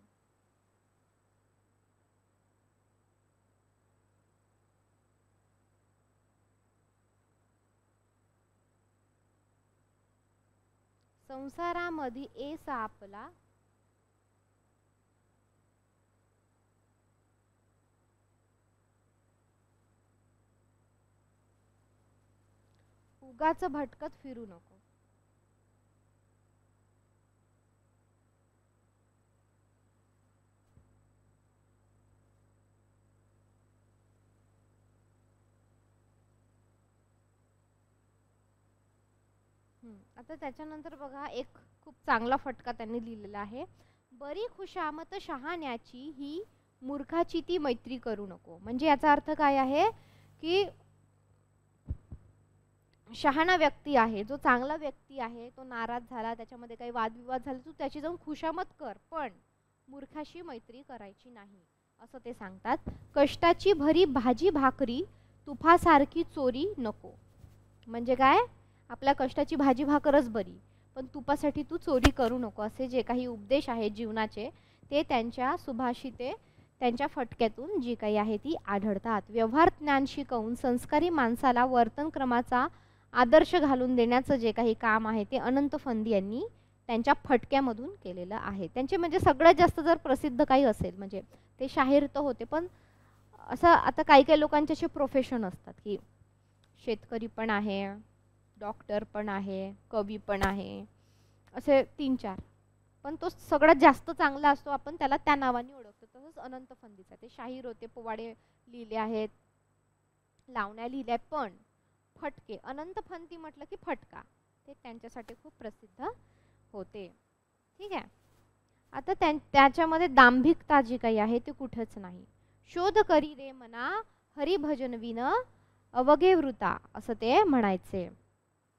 संसारामध्ये एस आपला उगाच भटकत फिरू नको. आता त्याच्यानंतर बघा एक खूप चांगला फटका त्यांनी लिहिलेला आहे. बरी खुशामत शहाण्याची ही मूर्खाची ती मैत्री करू नको. म्हणजे याचा अर्थ काय आहे की शहाणा व्यक्ती आहे, जो चांगला व्यक्ती आहे, तो नाराज झाला, त्याच्यामध्ये काही वादविवाद झाले, तू त्याची जाऊन खुशामत कर, पण मूर्खाशी मैत्री करायची नाही, असं ते सांगतात. कष्टाची भरी भाजी भाकरी तुपासारखी चोरी नको. म्हणजे काय, आपल्या कष्टाची भाजी भाकरच बरी, पण तुपासाठी तू चोरी करू नको, असे जे काही उपदेश आहेत जीवनाचे ते त्यांच्या सुभाषिते, त्यांच्या फटक्यातून जी काही आहे ती आढळतात. व्यवहार ज्ञान शिकवून संस्कारी माणसाला वर्तन क्रमाचा आदर्श घालून देण्याचं जे काही काम आहे ते अनंत फंदी यांनी त्यांच्या फटक्यामधून केलेलं आहे. त्यांचे म्हणजे सगळ्यात जास्त जर प्रसिद्ध काही असेल, म्हणजे ते शाहीर तर होते, पण असं आता काही काही लोकांचे असे प्रोफेशन असतात की शेतकरी पण आहे, डॉक्टर पण आहे, कवी पण आहे, असे 3-4, पण तो सगळ्यात जास्त चांगला असतो, आपण त्याला त्या नावाने ओळखतो. तसंच अनंत फंदीचा, ते शाहीर होते, पोवाडे लिहिले आहेत, लावण्या लिहिल्या, पण फटके, अनंत फंदी म्हटलं की फटका, ते त्यांच्यासाठी खूप प्रसिद्ध होते. ठीक आहे. आता त्याच्यामध्ये दांभिकता जी काही आहे ते कुठंच नाही. शोध करी रे मना हरिभजन विन अवघे वृता, असं ते म्हणायचे.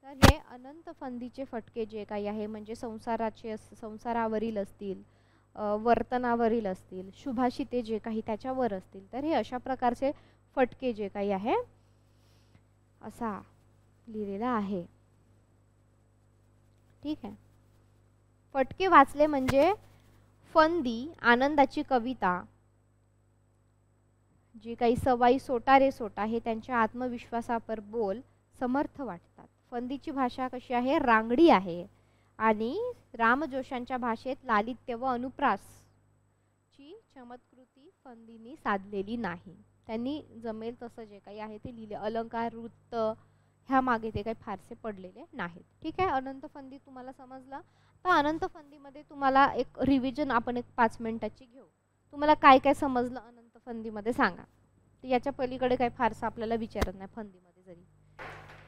तर हे अनंत फंदीचे फटके जे काही आहे, म्हणजे संसारावरील असतील, वर्तनावरील असतील, शुभाशिते जे काही त्याच्यावर असतील, तर हे अशा प्रकारचे फटके जे काही आहे असा लिहिलेला आहे. ठीक आहे. फटके वाचले म्हणजे फंदी आनंदाची कविता, जी काही सवाई सोटा रे सोटा, हे त्यांच्या आत्मविश्वासापर बोल समर्थ वाटतात. फंदीची भाषा कशी आहे, रांगडी आहे, आणि रामजोशांच्या भाषेत लालित्य व अनुप्रास ची चमत्कृती फंदींनी साधलेली नाही. त्यांनी जमेल तसं जे काही आहे ते लिहिले, अलंकार वृत्त ह्या मागे ते काही फारसे पडलेले नाहीत. ठीक आहे. अनंत फंदी तुम्हाला समजलं. तर अनंत फंदीमध्ये तुम्हाला एक रिव्हिजन आपण एक 5 मिनिटाची घेऊ. तुम्हाला काय काय समजलं अनंत फंदीमध्ये सांगा. याच्या पलीकडे काही फारसं आपल्याला विचारत नाही, फंदीमध्ये जरी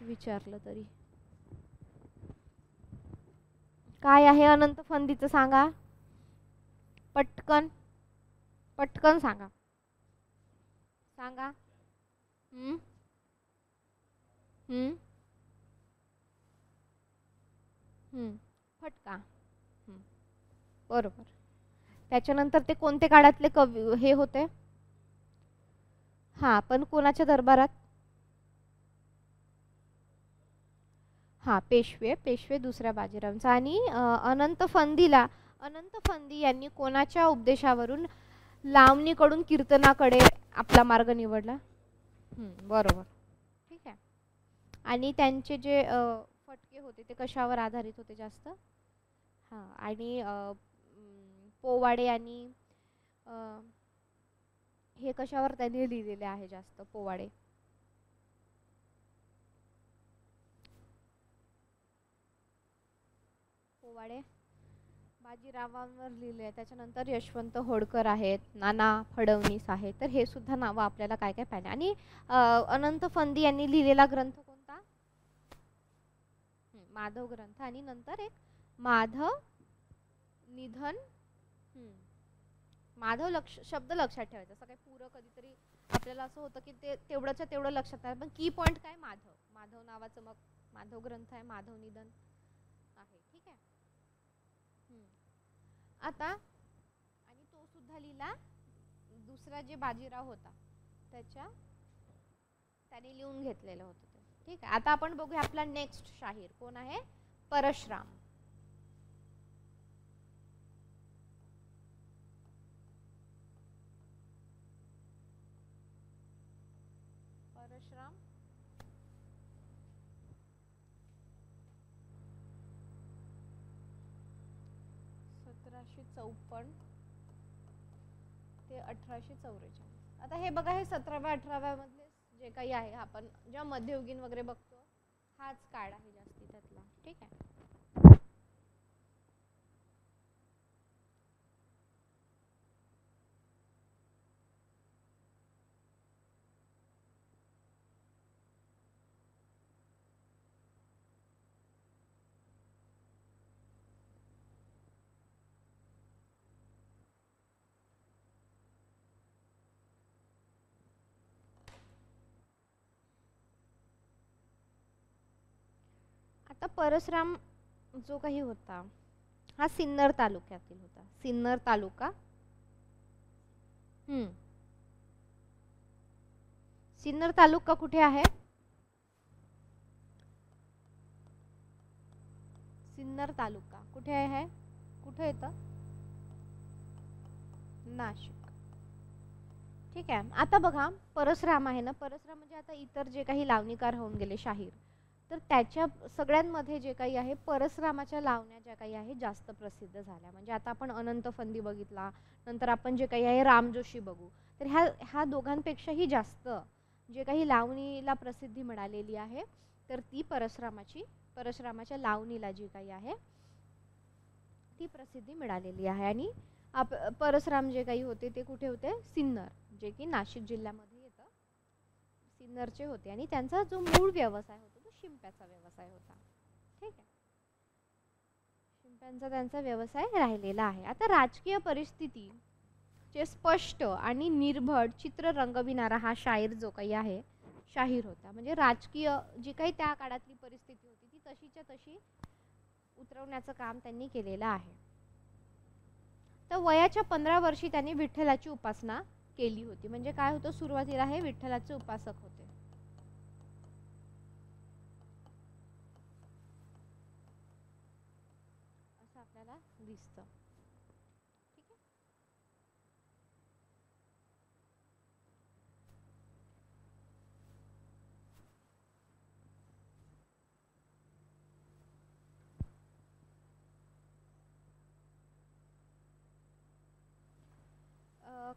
विचारलं तरी. काय आहे अनंत फंदीचं सांगा, पटकन पटकन सांगा. सांगा. फटका. बरोबर. त्याच्यानंतर ते कोणते काळातले कवी हे होते? हां, पण कोणाच्या दरबारात? हां, पेशवे दुसऱ्या बाजीरावांचा. आणि अनंत फंदी यांनी कोणाच्या उपदेशावरून लावणीकडून कीर्तनाकडे आपला मार्ग निवडला? बरोबर. ठीक आहे. आणि त्यांचे जे फटके होते ते कशावर आधारित होते जास्त? हां, आणि पोवाडे आणि हे कशावर त्यांनी लिहिलेले आहे जास्त पोवाडे? पोवाडे बाजीरावांवर लिहिले. त्याच्यानंतर यशवंत होळकर आहेत, नाना फडणवीस आहेत. तर हे सुद्धा नावं आपल्याला काय काय पाहिजे. आणि अनंत फंदी यांनी लिहिलेला ग्रंथ कोणता? माधव ग्रंथ. आणि नंतर एक माधव निधन. माधव शब्द लक्षात ठेवायचा. असं काही पुरं कधीतरी आपल्याला असं होतं की ते तेवढंच्या तेवढं लक्षात आहे, पण की पॉइंट काय, माधव नावाचं मग माधव ग्रंथ आहे, माधव निधन आहे. ठीक आहे. आता आणि तो सुद्धा लिहिला दुसरा जे बाजीराव होता त्याने लिहून घेतलेलं होतं ते. ठीक आहे. आता आपण बघूया आपला नेक्स्ट शाहीर कोण आहे? परशुराम. परशुराम 1754 ते 1844. आता हे बघा, हे 17व्या-18व्या मधले जे काही आहे, आपण जेव्हा मध्ययुगीन वगैरे बघतो हाच काळ आहे जास्ती त्यातला. ठीक आहे. परसराम जो काही होता हा सिन्नर तालुक्यातील होता. सिन्नर तालुका. सिन्नर तालुका कुठे आहे? सिन्नर तालुका कुठे आहे? कुठे येतं? नाशिक. ठीक आहे. आता बघा परसराम आहे ना, परसराम म्हणजे आता इतर जे काही लावणीकार होऊन गेले शाहीर, तर त्याच्या सगळ्यांमध्ये जे काही आहे परसरामाच्या लावण्या ज्या काही आहे जास्त प्रसिद्ध झाल्या. म्हणजे आता आपण अनंत फंदी बघितला, नंतर आपण जे काही आहे राम जोशी बघू, तर ह्या दोघांपेक्षाही जास्त जे काही लावणीला प्रसिद्धी मिळालेली आहे तर ती परशुरामाच्या लावणीला जी काही आहे ती प्रसिद्धी मिळालेली आहे. आणि परशुराम जे काही होते ते कुठे होते? सिन्नर, जे की नाशिक जिल्ह्यामध्ये येतं, सिन्नरचे होते. आणि त्यांचा जो मूळ व्यवसाय होता तो शिंप्याचा व्यवसाय होता. ठीक आहे, शिंप्यांचा त्यांचा व्यवसाय राहिलेला आहे. आता राजकीय परिस्थिती चे स्पष्ट आणि निर्भड चित्र रंगविणारा हा शाहीर जो काही आहे शाहीर होता. म्हणजे राजकीय जी काही त्या काळातली परिस्थिती होती ती तशीच्या तशी उतरवण्याचं काम त्यांनी केलेलं आहे. तर वयाच्या 15 वर्षी त्यांनी विठ्ठलाची उपासना केली होती. म्हणजे काय होतं, सुरुवातीला हे विठ्ठलाचे उपासक होते. असं आपल्याला दिसतं. ठीक आहे.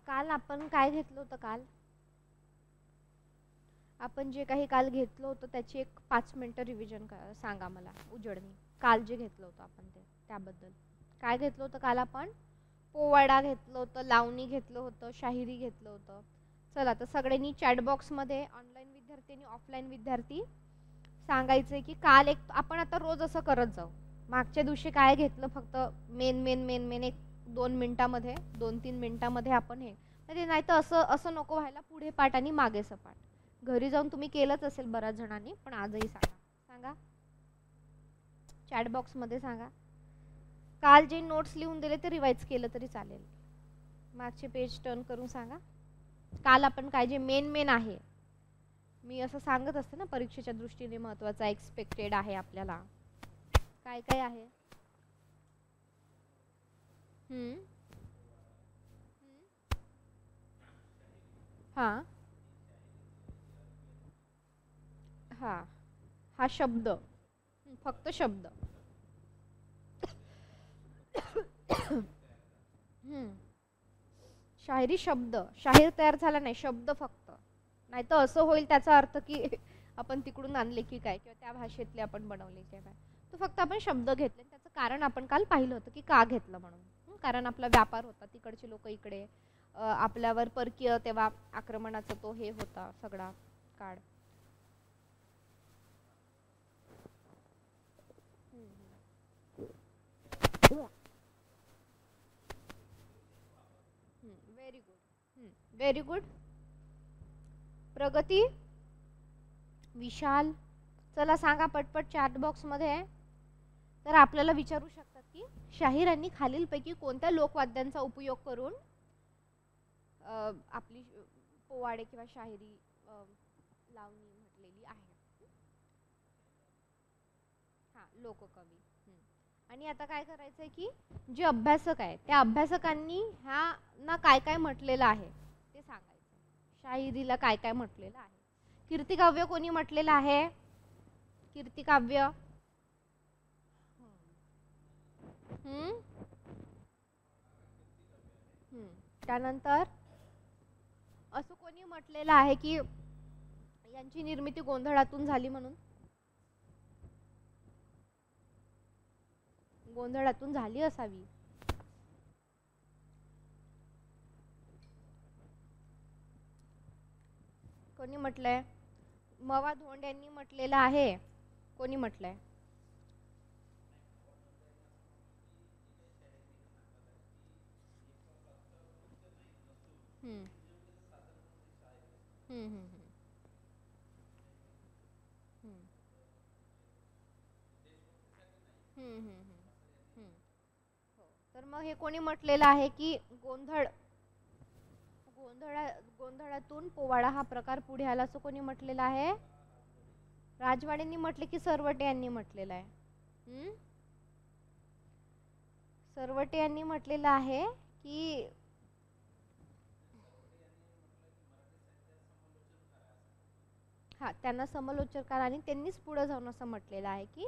काल आपण काय घेतलं होतं? काल आपण जे काही काल घेतलं होतं त्याची एक 5 मिनिटं रिव्हिजन सांगा मला उजळणी. काल जे घेतलं होतं आपण त्याबद्दल काय घेतलं होतं? काल आपण पोवाडा घेतलं होतं, लावणी घेतलं होतं, शाहिरी घेतलं होतं. चला तर सगळ्यांनी चॅट बॉक्समध्ये ऑनलाईन विद्यार्थी आणि ऑफलाईन विद्यार्थी सांगायचे की काल एक आपण आता रोज असं करत जाऊ. मागच्या दिवशी काय घेतलं, फक्त मेन मेन मेन मेन एक 2 मिनिटामध्ये 2-3 मिनिटामध्ये आपण हे म्हणजे नाही तर असं नको व्हायला पुढे पाठ आणि मागे सपाट. घरी जाऊन तुम्ही केलंच असेल बऱ्याच जणांनी, पण आजही सांगा चॅट बॉक्समध्ये सांगा. काल जे नोट्स लिहून दिले ते रिवाइज केलं तरी चालेल. मागचे पेज टर्न करून सांगा काल आपण काय जे मेन मेन आहे. मी असं सांगत असते ना परीक्षेच्या दृष्टीने महत्त्वाचा एक्सपेक्टेड आहे आपल्याला, काय काय आहे. हां हां हा शब्द, फक्त शब्द. शाहिरी शब्द, शाहीर तयार झाला नाही, शब्द फक्त. नाही तर असं होईल त्याचा अर्थ की आपण तिकडून आणले की काय, किंवा त्या भाषेतले आपण बनवले की काय. तो फक्त आपण शब्द घेतले. त्याचं कारण आपण काल पाहिलं होतं की का घेतलं म्हणून. कारण आपला व्यापार होता, तिकडचे लोक इकडे, आपल्यावर परकीय तेव्हा आक्रमणाचा तो हे होता सगळा काळ. Very good, very good. प्रगती, विशाल, चला सांगा पटपट चॅट बॉक्स मध्ये. तर आपल्याला विचारू शकतात की शाहिरांनी खालीलपैकी कोणत्या लोकवाद्यांचा उपयोग करून आपली पोवाडे किंवा शाहिरी लावणी म्हटलेली आहे. हा, लोककवी. आणि आता काय करायचंय की जे अभ्यासक आहे त्या अभ्यासकांनी ह्या ना काय काय म्हटलेलं आहे ते सांगायचं. शाहिरीला काय काय म्हटलेलं आहे. कीर्तिकाव्य कोणी म्हटलेलं आहे? कीर्तिकाव्य त्यानंतर असं कोणी म्हटलेलं आहे की यांची निर्मिती गोंधळातून झाली म्हणून? गोंधळातून झाली असावी. कोणी म्हटलंय? मवा धोंड यांनी म्हटलेलं आहे. कोणी म्हटलंय? हम्म हम्म हम्म हम्म. हो. तर मग हे कोणी म्हटलेलं आहे की गोंधळ गोंधळा गोंधळातून पोवाडा हा प्रकार पुढे आला असं कोणी म्हटलेलं आहे? राजवाडेंनी म्हटले की सरवटे यांनी म्हटलेलं आहे? हम्म. सरवटे यांनी म्हटलेलं आहे की हा त्यांना समलोचनकार आणि त्यांनीच पुढे जाऊन असं म्हटलेलं आहे की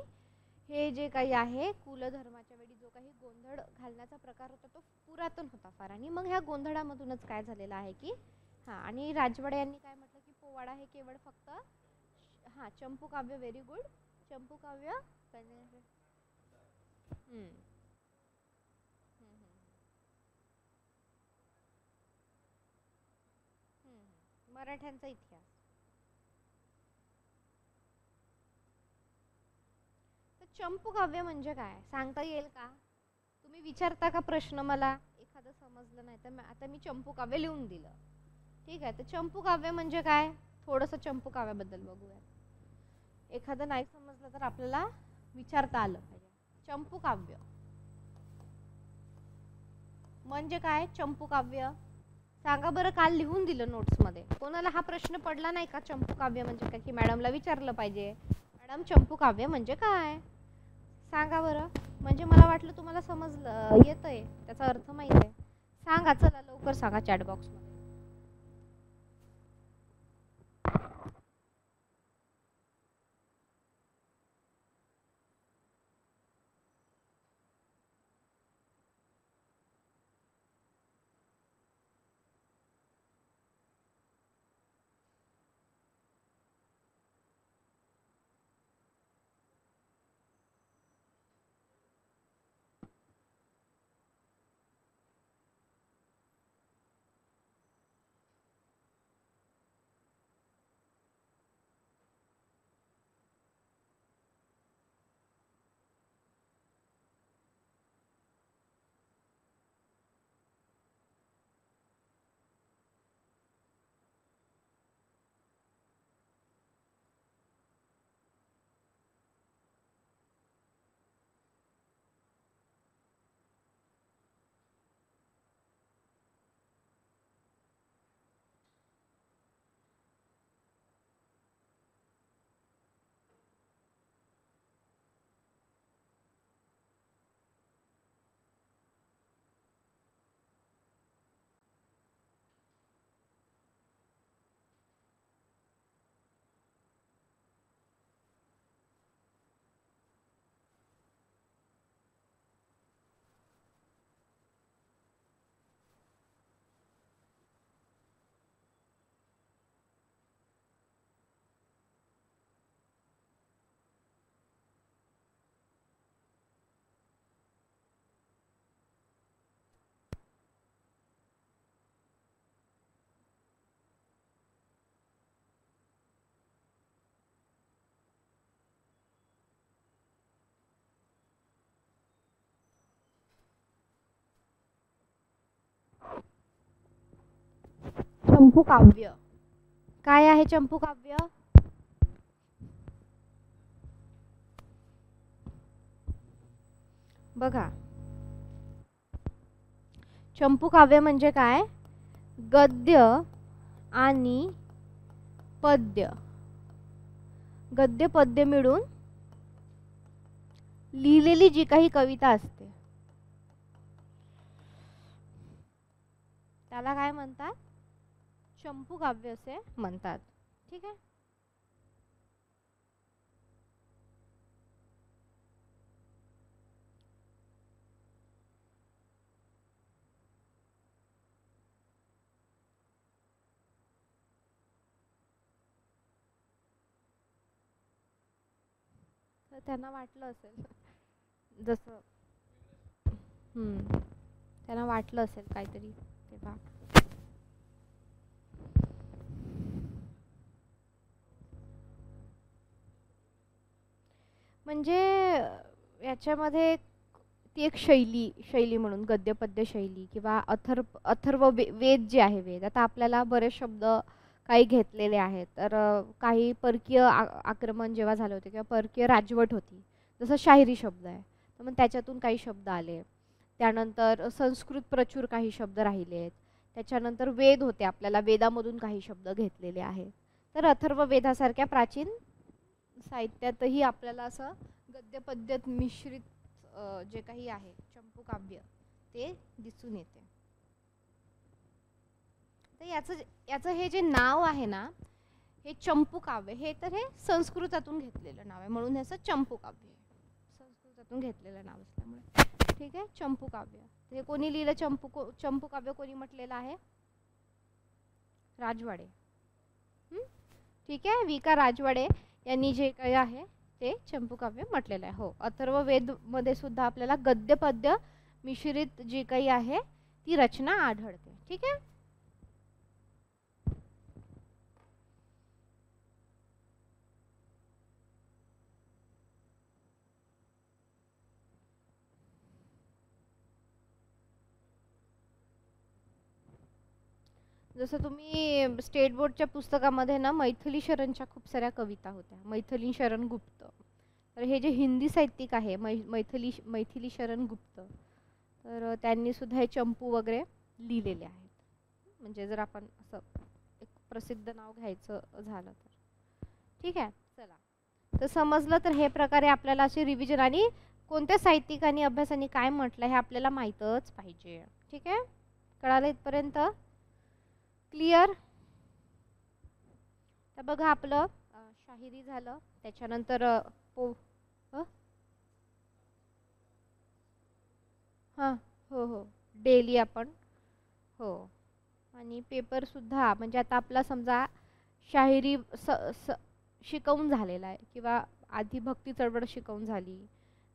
हे जे काही आहे कुलधर्माच्या वेळी जो काही गोंधळ घालण्याचा प्रकार होता तो पुरातन होता फार आणि मग ह्या गोंधळामधूनच काय झालेलं आहे की हा आणि राजवाडे यांनी काय म्हटलं की पोवाडा हे केवळ फक्त हा चंपू काव्य व्हेरी गुड चंपू काव्य हम्म, हम्म, मराठ्यांचा इतिहास. तर चंपू काव्य म्हणजे काय सांगता येईल का? तुम्ही विचारता का प्रश्न मला एखादं समजलं नाही तर आता मी चंपू काव्य लिहून दिलं. ठीक आहे तर चंपू काव्य म्हणजे काय थोडंसं चंपू काव्याबद्दल बघूया. एखादं नाही समजलं तर आपल्याला विचारता आलं पाहिजे. चंपू काव्य म्हणजे काय? चंपू काव्य सांगा बरं. काल लिहून दिलं नोट्स मध्ये. कोणाला हा प्रश्न पडला नाही का चंपू काव्य म्हणजे काय की मॅडमला विचारलं पाहिजे मॅडम चंपू काव्य म्हणजे काय सांगा बरं. म्हणजे मला वाटलं तुम्हाला समजलं येतंय त्याचा अर्थ माहित आहे. सांगा चला लवकर सांगा चॅट बॉक्स मध्ये. चंपू काव्य काय आहे? चंपू काव्य बघा. चंपू काव्य म्हणजे काय? गद्य आणि पद्य गद्य पद्य मिळून लिहिलेली जी काही कविता असते त्याला काय म्हणतात? चंपू काव्य असे म्हणतात. ठीक आहे. तर त्यांना वाटलं असेल जसं त्यांना वाटलं असेल काहीतरी तेव्हा. म्हणजे याच्यामध्ये ती एक शैली म्हणून गद्यपद्य शैली किंवा अथर्व वेद जे आहे वेद. आता आपल्याला बरेच शब्द काही घेतलेले आहेत तर काही परकीय आक्रमण जेव्हा झाले होते किंवा परकीय राजवट होती जसं शाहिरी शब्द आहे तर मग त्याच्यातून काही शब्द आले. त्यानंतर संस्कृत प्रचूर काही शब्द राहिलेत. त्याच्यानंतर वेद होते, आपल्याला वेदामधून काही शब्द घेतलेले आहेत. तर अथर्ववेदासारख्या प्राचीन साहित्यातही आपल्याला असं गद्यपद्यात मिश्रित जे काही आहे चंपूकाव्य ते दिसून येते. तर याचं हे जे नाव आहे ना, हे चंपूकाव्य, हे तर हे संस्कृतातून घेतलेलं नाव आहे, म्हणून ह्याचं चंपूकाव्य आहे. संस्कृतातून घेतलेलं नाव असल्यामुळे. ठीक आहे, चंपूकाव्य. हे कोणी लिहिलं चंपूकाव्य कोणी म्हटलेलं आहे? राजवाडे. ठीक आहे, विका राजवाडे यांनी जे काही आहे ते चंपूकाव्य म्हटलेलं आहे. हो, अथर्ववेद मध्ये सुद्धा आपल्याला गद्य पद्य मिश्रित जी काही आहे ती रचना आढळते. ठीक आहे. जसं तुम्ही स्टेट बोर्डच्या पुस्तकामध्ये ना मैथिली शरणच्या खूप साऱ्या कविता होत्या. मैथिली शरण गुप्त. तर हे जे हिंदी साहित्यिक आहे मैथिली शरण गुप्त, तर त्यांनी सुद्धा हे चंपू वगैरे लिहिलेले आहेत. म्हणजे जर आपण असं एक प्रसिद्ध नाव घ्यायचं झालं तर. ठीक आहे, चला. तर समजलं. तर हे प्रकारे आपल्याला असे रिव्हिजन आणि कोणत्या साहित्यिकांनी अभ्यासाने काय म्हटलं हे आपल्याला माहीतच पाहिजे. ठीक आहे, कळालं इथपर्यंत? क्लिअर? तर बघा, आपलं शाहिरी झालं. त्याच्यानंतर हां, हो हो, डेली आपण, हो. आणि पेपर सुद्धा, म्हणजे आता आपला समजा शाहिरी शिकवून झालेला आहे किंवा आधी भक्ती चळवळ शिकवून झाली,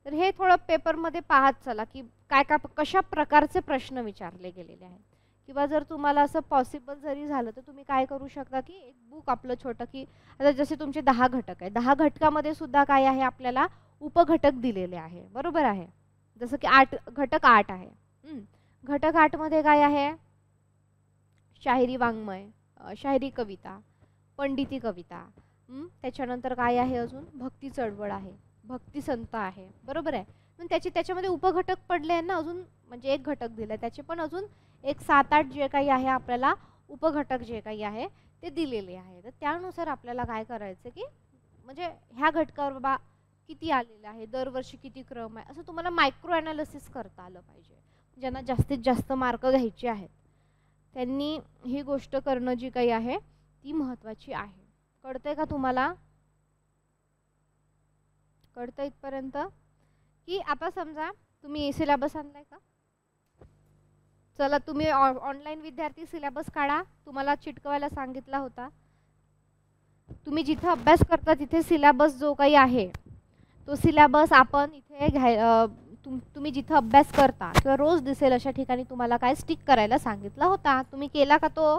तर हे थोडं पेपरमध्ये पाहत चला की काय काय कशा प्रकारचे प्रश्न विचारले गेलेले आहेत. किंवा जर तुम्हाला असं पॉसिबल जरी झालं तर तुम्ही काय करू शकता की एक बुक आपलं छोटं, की आता जसे तुमचे 10 घटक आहे, 10 घटकामध्ये सुद्धा काय आहे आपल्याला उपघटक दिलेले आहे. बरोबर आहे. जसं की घटक 8 आहे. घटक 8 मध्ये काय आहे? शाहिरी वाङ्मय, शाहिरी कविता, पंडिती कविता. त्याच्यानंतर काय आहे अजून? भक्ती चळवळ आहे, भक्ती संत आहे. बरोबर आहे. पण त्याच्यामध्ये उपघटक पडले आहे ना अजून, म्हणजे एक घटक दिलं त्याचे पण अजून एक 7-8 जे काही आहे आपल्याला उपघटक जे काही आहे ते दिलेले आहे. तर त्यानुसार आपल्याला काय करायचं की म्हणजे ह्या घटकावर बाबा किती आलेलं आहे, दरवर्षी किती क्रम आहे, असं तुम्हाला मायक्रो ॲनालिसिस करता आलं पाहिजे. ज्यांना जास्तीत जास्त मार्क घ्यायचे आहेत त्यांनी ही गोष्ट करणं जी काही आहे ती महत्त्वाची आहे. कळतंय का तुम्हाला? कळतं इथपर्यंत? की आता समजा तुम्ही सिलेबस आणलाय का? चला, तुम्ही ऑनलाईन विद्यार्थी सिलेबस काढा. तुम्हाला चिटकवायला सांगितला होता. तुम्ही जिथे अभ्यास करता तिथे सिलेबस जो काही आहे तो सिलेबस आपण इथे तुम्ही जिथे अभ्यास करता किंवा रोज दिसेल अशा ठिकाणी तुम्हाला काय स्टिक करायला सांगितला होता. तुम्ही केला का तो?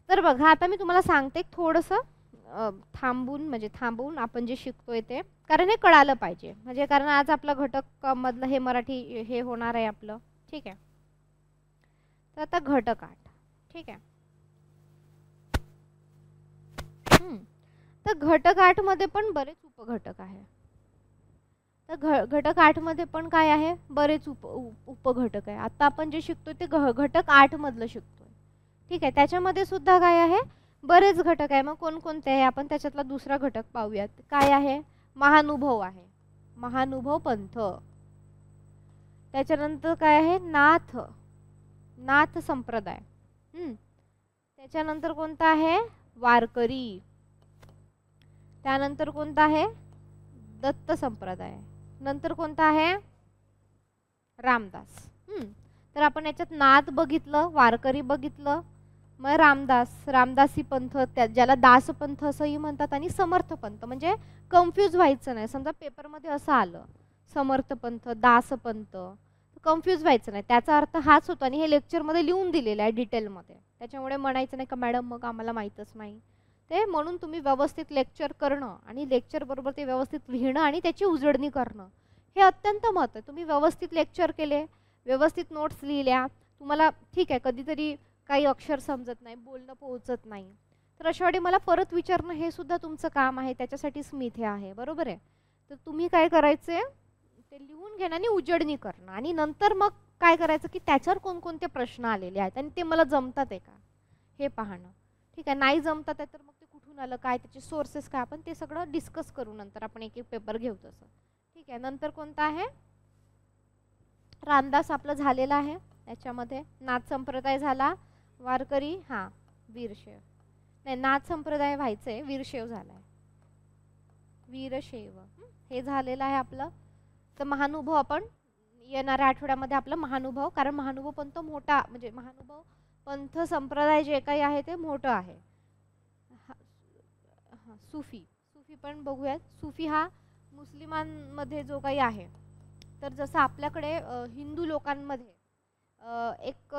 तर बघा, आता मी तुम्हाला सांगते थोडंसं थांबून आपण जे शिकतोय ते, कारण हे कळालं पाहिजे. म्हणजे कारण आज आपलं घटक मधलं हे मराठी हे होणार आहे आपलं. ठीक आहे. तर आता घटक 8. ठीक आहे. तर घटक 8 मध्ये पण बरेच उपघटक आहे. तर घटक 8 मध्ये पण काय आहे? बरेच उपघटक आहे. आता आपण जे शिकतोय ते घटक 8 मधलं शिकतोय. ठीक आहे. त्याच्यामध्ये सुद्धा काय आहे? बरेच घटक आहे. मग कोणकोणते आहे? आपण त्याच्यातला दुसरा घटक पाहूयात. काय आहे? महानुभव आहे, महानुभव पंथ. त्याच्यानंतर काय आहे? नाथ संप्रदाय. त्याच्यानंतर कोणता आहे? वारकरी. त्यानंतर कोणता आहे? दत्त संप्रदाय. नंतर कोणता आहे? रामदास. तर आपण याच्यात नाथ बघितलं, वारकरी बघितलं, मग रामदासी पंथ, ज्याला दास पंथ असंही म्हणतात, आणि समर्थ पंथ. म्हणजे कन्फ्यूज व्हायचं नाही. समजा पेपरमध्ये असं आलं समर्थ पंथ, दास पंथ, कन्फ्यूज व्हायचं नाही. त्याचा अर्थ हाच होतो आणि हे लेक्चरमध्ये लिहून दिलेलं आहे डिटेलमध्ये. त्याच्यामुळे म्हणायचं नाही का मॅडम मग आम्हाला माहीतच नाही ते. म्हणून तुम्ही व्यवस्थित लेक्चर करणं आणि लेक्चर बरोबर ते व्यवस्थित लिहिणं आणि त्याची उजळणी करणं हे अत्यंत महत्त्वाचं आहे. तुम्ही व्यवस्थित लेक्चर केले, व्यवस्थित नोट्स लिहिल्या, तुम्हाला ठीक आहे कधीतरी काही अक्षर समजत नाही, बोलणं पोहोचत नाही, तर अशा वेळी मला परत विचारणं हे सुद्धा तुमचं काम आहे. त्याच्यासाठीच मी इथे आहे. बरोबर आहे. तर तुम्ही काय करायचे, ते लिहून घेणं आणि उजळणी करणं आणि नंतर मग काय करायचं की त्याच्यावर कोणकोणते प्रश्न आलेले आहेत आणि ते मला जमतात आहे का हे पाहणं. ठीक आहे, नाही जमतात आहे तर मग ते कुठून आलं, काय त्याचे सोर्सेस काय, आपण ते सगळं डिस्कस करू नंतर. आपण एक एक पेपर घेऊ तसं. ठीक आहे, नंतर कोणता आहे, रामदास आपलं झालेलं आहे. याच्यामध्ये नाथ संप्रदाय झाला, वारकरी, हां वीरशैव, नाही नाथ संप्रदाय व्हायचंय, वीरशैव झालाय, वीरशैव हे झालेलं आहे आपलं. तर महानुभव आपण येणाऱ्या आठवड्यामध्ये आपलं महानुभव, कारण महानुभव पंथ मोठा, म्हणजे महानुभव पंथ संप्रदाय जे काही आहे ते मोठं आहे. सुफी, सुफी पण बघूयात. सुफी हा मुस्लिमांमध्ये जो काही आहे, तर जसं आपल्याकडे हिंदू लोकांमध्ये एक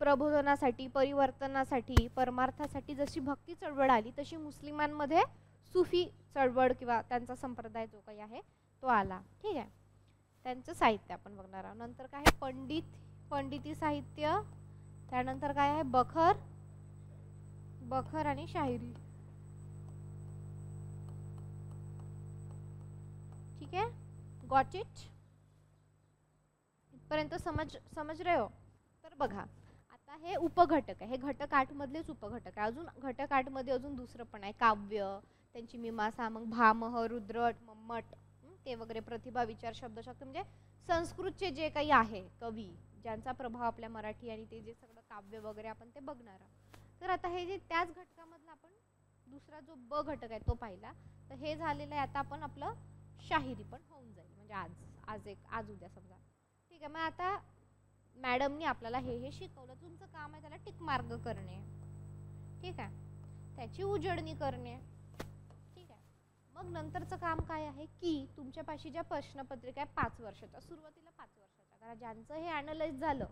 प्रबोधनासाठी, परिवर्तनासाठी, परमार्थासाठी जशी भक्ती चळवळ आली, तशी मुस्लिमांमध्ये सुफी चळवळ किंवा त्यांचा संप्रदाय जो काही आहे तो आला. ठीक आहे, त्यांचं साहित्य आपण बघणार आहोत. नंतर काय आहे, पंडित, पंडिती साहित्य. त्यानंतर काय आहे, बखर, बखर आणि शाहिरी. ठीक आहे, गॉट इट, इथपर्यंत समज रहे हो. तर बघा आता हे उपघटक आहे, हे घटक 8 मधलेच उपघटक आहे. अजून घटक 8 मध्ये अजून दुसरं पण आहे, काव्य, त्यांची मीमांसा, मग भामह, रुद्रट, मम्मट, ते वगैरे, प्रतिभा, विचार, शब्दशक्ती, म्हणजे संस्कृतचे जे काही आहे कवी, ज्यांचा प्रभाव आपल्या मराठी आणि ते जे सगळं काव्य वगैरे आपण ते बघणार आहोत. तर आता हे जे त्याच घटकामधला आपण दुसरा जो ब घटक आहे तो पाहिला. तर हे झालेलं आहे. आता आपण आपलं शाहिरी पण होऊन जाईल, म्हणजे आज उद्या समजा. ठीक आहे, मग आता मॅडमनी आपल्याला हे शिकवलं, तुमचं काम आहे त्याला टिक मार्क करणे. ठीक आहे, त्याची उजळणी करणे. ठीक आहे, मग नंतरचं काम काय आहे की तुमच्यापाशी ज्या प्रश्नपत्रिका आहे 5 वर्षाच्या, सुरुवातीला 5 वर्षाच्या करा, ज्यांचं हे ॲनालाइज झालं,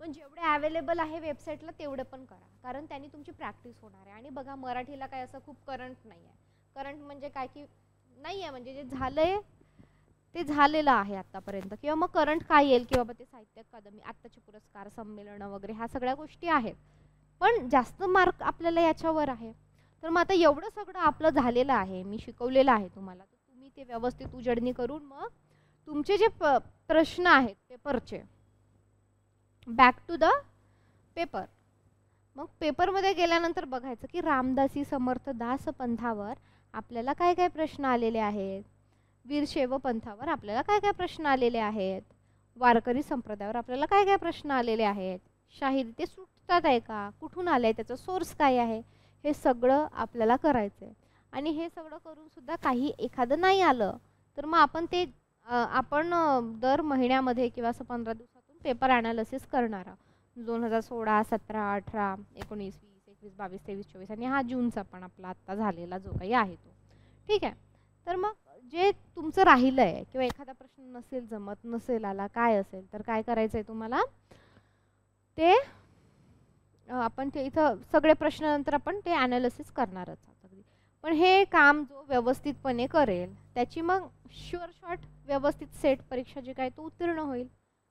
पण जेवढे अवेलेबल आहे वेबसाईटला तेवढे पण करा, कारण त्यांनी तुमची प्रॅक्टिस होणार आहे. आणि बघा मराठीला काय असं खूप करंट नाही आहे. करंट म्हणजे काय की नाही आहे, म्हणजे जे झालंय ते झालेलं आहे आतापर्यंत, किंवा मग करंट काय येईल की बाबा ते साहित्य अकादमी, आत्ताचे पुरस्कार, संमेलन वगैरे ह्या सगळ्या गोष्टी आहेत, पण जास्त मार्क आपल्याला याच्यावर आहे. तर मग आता एवढं सगळं आपलं झालेलं आहे, मी शिकवलेलं आहे तुम्हाला, तर तुम्ही ते व्यवस्थित उजळणी करून मग तुमचे जे प्रश्न आहेत पेपरचे, बॅक टू द पेपर. मग पेपरमध्ये गेल्यानंतर बघायचं की रामदासी समर्थ दास पंथावर आपल्याला काय काय प्रश्न आलेले आहेत, वीरशैव पंथावर आपल्याला काय काय प्रश्न आलेले आहेत, वारकरी संप्रदायावर आपल्याला काय काय प्रश्न आलेले आहेत, शाहिरी ते सुटतात आहे का, कुठून आले, त्याचा सोर्स काय आहे, हे सगळं आपल्याला करायचं आहे. आणि हे सगळं करून सुद्धा काही एखादं नाही आलं तर मग आपण ते दर महिन्यामध्ये किंवा असं 15 दिवसातून पेपर ॲनालिसिस करणार आहोत. 2016, 17, 18, 19, 20, 21, 22, 23, 24 आणि हा जूनचा पण आपला आत्ता झालेला जो काही आहे तो. ठीक आहे, तर मग जे तुमचं राहिलं आहे किंवा एखादा प्रश्न नसेल जमत, नसेल आला, काय असेल तर काय करायचं आहे तुम्हाला, ते आपण ते इथं सगळे प्रश्न नंतर आपण ते ॲनालिसिस करणारच आहोत. पण हे काम जो व्यवस्थितपणे करेल त्याची मग शुअर शॉट व्यवस्थित सेट परीक्षा जी काय तो उत्तीर्ण होईल.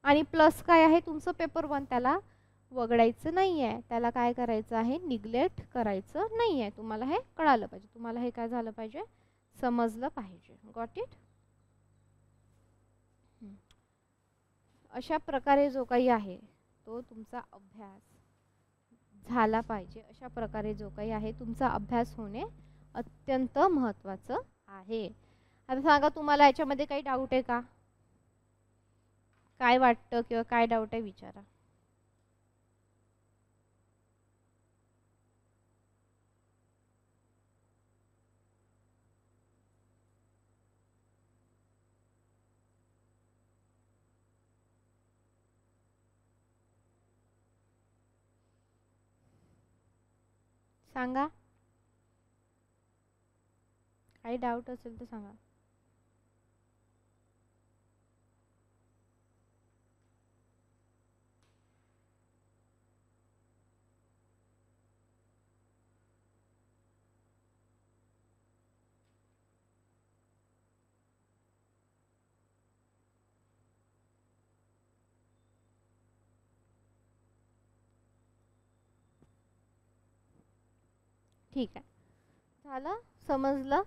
आणि प्लस काय आहे, तुमचं पेपर 1 त्याला वगळायचं नाही आहे, त्याला काय करायचं आहे, निग्लेक्ट करायचं नाही आहे. तुम्हाला हे कळालं पाहिजे, तुम्हाला हे काय झालं पाहिजे, समजलं पाहिजे. Got it. अशा प्रकारे जो काही आहे तो तुमचा अभ्यास झाला पाहिजे. अशा प्रकारे जो काही आहे तुमचा अभ्यास होणे अत्यंत महत्त्वाचं आहे. आता सांगा तुम्हाला याच्यामध्ये काही डाऊट आहे का, काय वाटतं किंवा काय डाऊट आहे विचारा. सांगा, काही डाऊट असेल तर सांगा. ठीक आहे, झालं, समजलं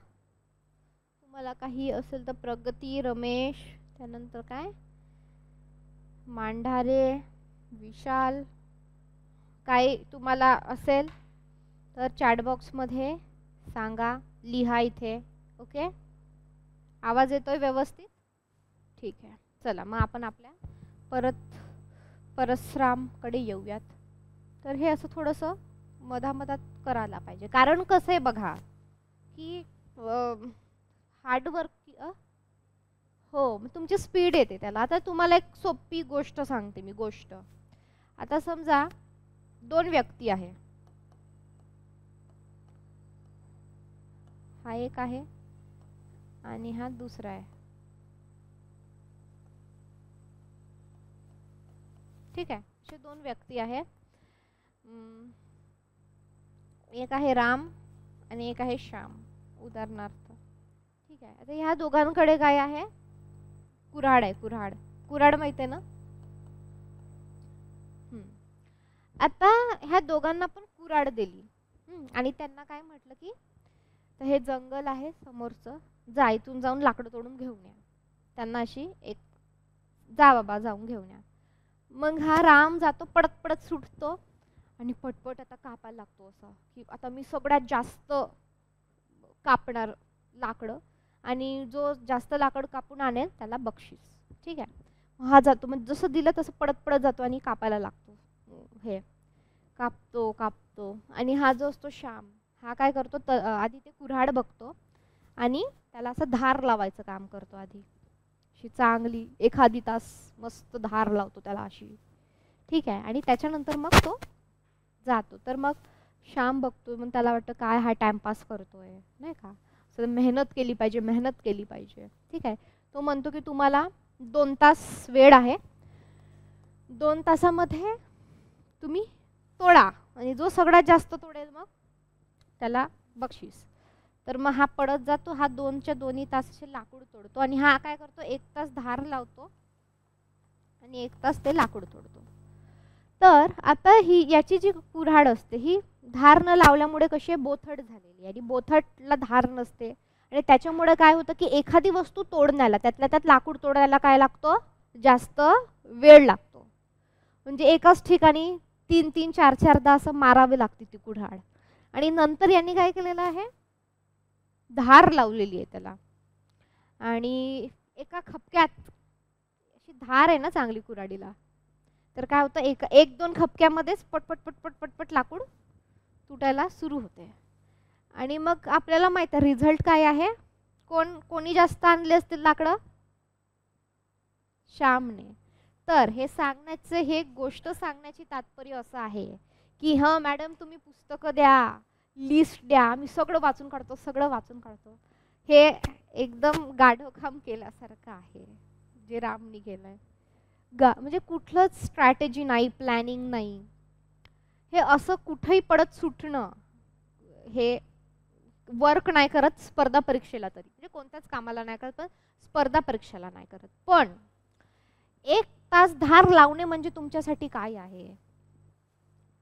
तुम्हाला काही असेल तर प्रगती, रमेश, त्यानंतर काय मांढारे, विशाल, काही तुम्हाला असेल तर चॅट बॉक्समध्ये सांगा, लिहा इथे. ओके, आवाज येतोय व्यवस्थित? ठीक आहे, चला मग आपण आपल्या परसरामकडे येऊयात. तर हे असं थोडंसं मधामधात करायला पाहिजे, कारण कसं आहे बघा की हार्डवर्क हो तुमची स्पीड येते त्याला. आता तुम्हाला एक सोपी गोष्ट सांगते मी. गोष्ट आता समजा 2 व्यक्ती आहे, हा एक आहे आणि हा दुसरा आहे. ठीक आहे, असे 2 व्यक्ती आहे. एक आहे राम आणि एक आहे श्याम उदाहरणार्थ. ठीक आहे, आता ह्या दोघांकडे काय आहे? कुऱ्हाड आहे. कुऱ्हाड माहिती आहे ना? आता ह्या दोघांना पण कुऱ्हाड दिली आणि त्यांना काय म्हटलं की तर हे जंगल आहे समोरचं, जा इथून जाऊन लाकडं तोडून घेऊन या. त्यांना अशी एक जा बाबा जाऊन घेऊन या. मग हा राम जातो, पडत पडत सुटतो आणि पटपट आता कापायला लागतो, असं की आता मी सगळ्यात जास्त कापणार लाकडं आणि जो जास्त लाकड कापून आणेल त्याला बक्षीस. ठीक आहे, हा जातो, म्हणजे जसं दिलं तसं पडत पडत जातो आणि कापायला लागतो. हे कापतो आणि हा जो असतो श्याम, हा काय करतो आधी ते कुऱ्हाड बघतो आणि त्याला असं धार लावायचं काम करतो आधी. अशी चांगली एखादी तास मस्त धार लावतो त्याला अशी. ठीक आहे, आणि त्याच्यानंतर मग तो जातो. तर मग श्याम बघतो, मग त्याला वाटतं काय हा टाइमपास करतोय नाही का, असं मेहनत केली पाहिजे. ठीक आहे, तो म्हणतो की तुम्हाला 2 तास वेळ आहे, 2 तासामध्ये तुम्ही तोडा आणि जो सगळ्यात जास्त तोडेल मग त्याला बक्षीस. तर मग हा पडत जातो, हा 2च्या 2 तासाचे लाकूड तोडतो आणि हा काय करतो 1 तास धार लावतो आणि 1 तास ते लाकूड तोडतो. तर आता ही याची जी कुऱ्हाड असते ही धार न लावल्यामुळे कशी बोथट झालेली आणि बोथटला धार नसते आणि त्याच्यामुळे काय होतं की एखादी वस्तू तोडण्याला त्यातल्या त्यात लाकूड तोडायला काय लागतो जास्त वेळ लागतो. म्हणजे एकाच ठिकाणी 3-3, 4-4दा असं मारावे लागते ती कुऱ्हाड. आणि नंतर यांनी काय केलेलं आहे, धार लावलेली आहे त्याला आणि एका खपक्यात अशी धार आहे ना चांगली कुऱ्हाडीला, तर काय होतं 1-2 खपक्यामध्येच पटपट लाकूड तुटायला सुरू होते. आणि मग आपल्याला माहिती आहे रिझल्ट काय आहे, कोणी जास्त आणले असतील लाकडं? श्यामने. तर हे गोष्ट सांगण्याची तात्पर्य असं आहे की हा मॅडम तुम्ही पुस्तकं द्या, लिस्ट द्या, आम्ही सगळं वाचून काढतो. हे एकदम गाढव काम केल्यासारखं आहे जे रामनी केलंय. म्हणजे कुठलंच स्ट्रॅटेजी नाही, प्लॅनिंग नाही, हे असं कुठेही पडत सुटणं हे वर्क नाही करत स्पर्धा परीक्षेला, तरी म्हणजे कोणत्याच कामाला नाही करत पण स्पर्धा परीक्षेला नाही करत. पण 1 तास धार लावणे म्हणजे तुमच्यासाठी काय आहे,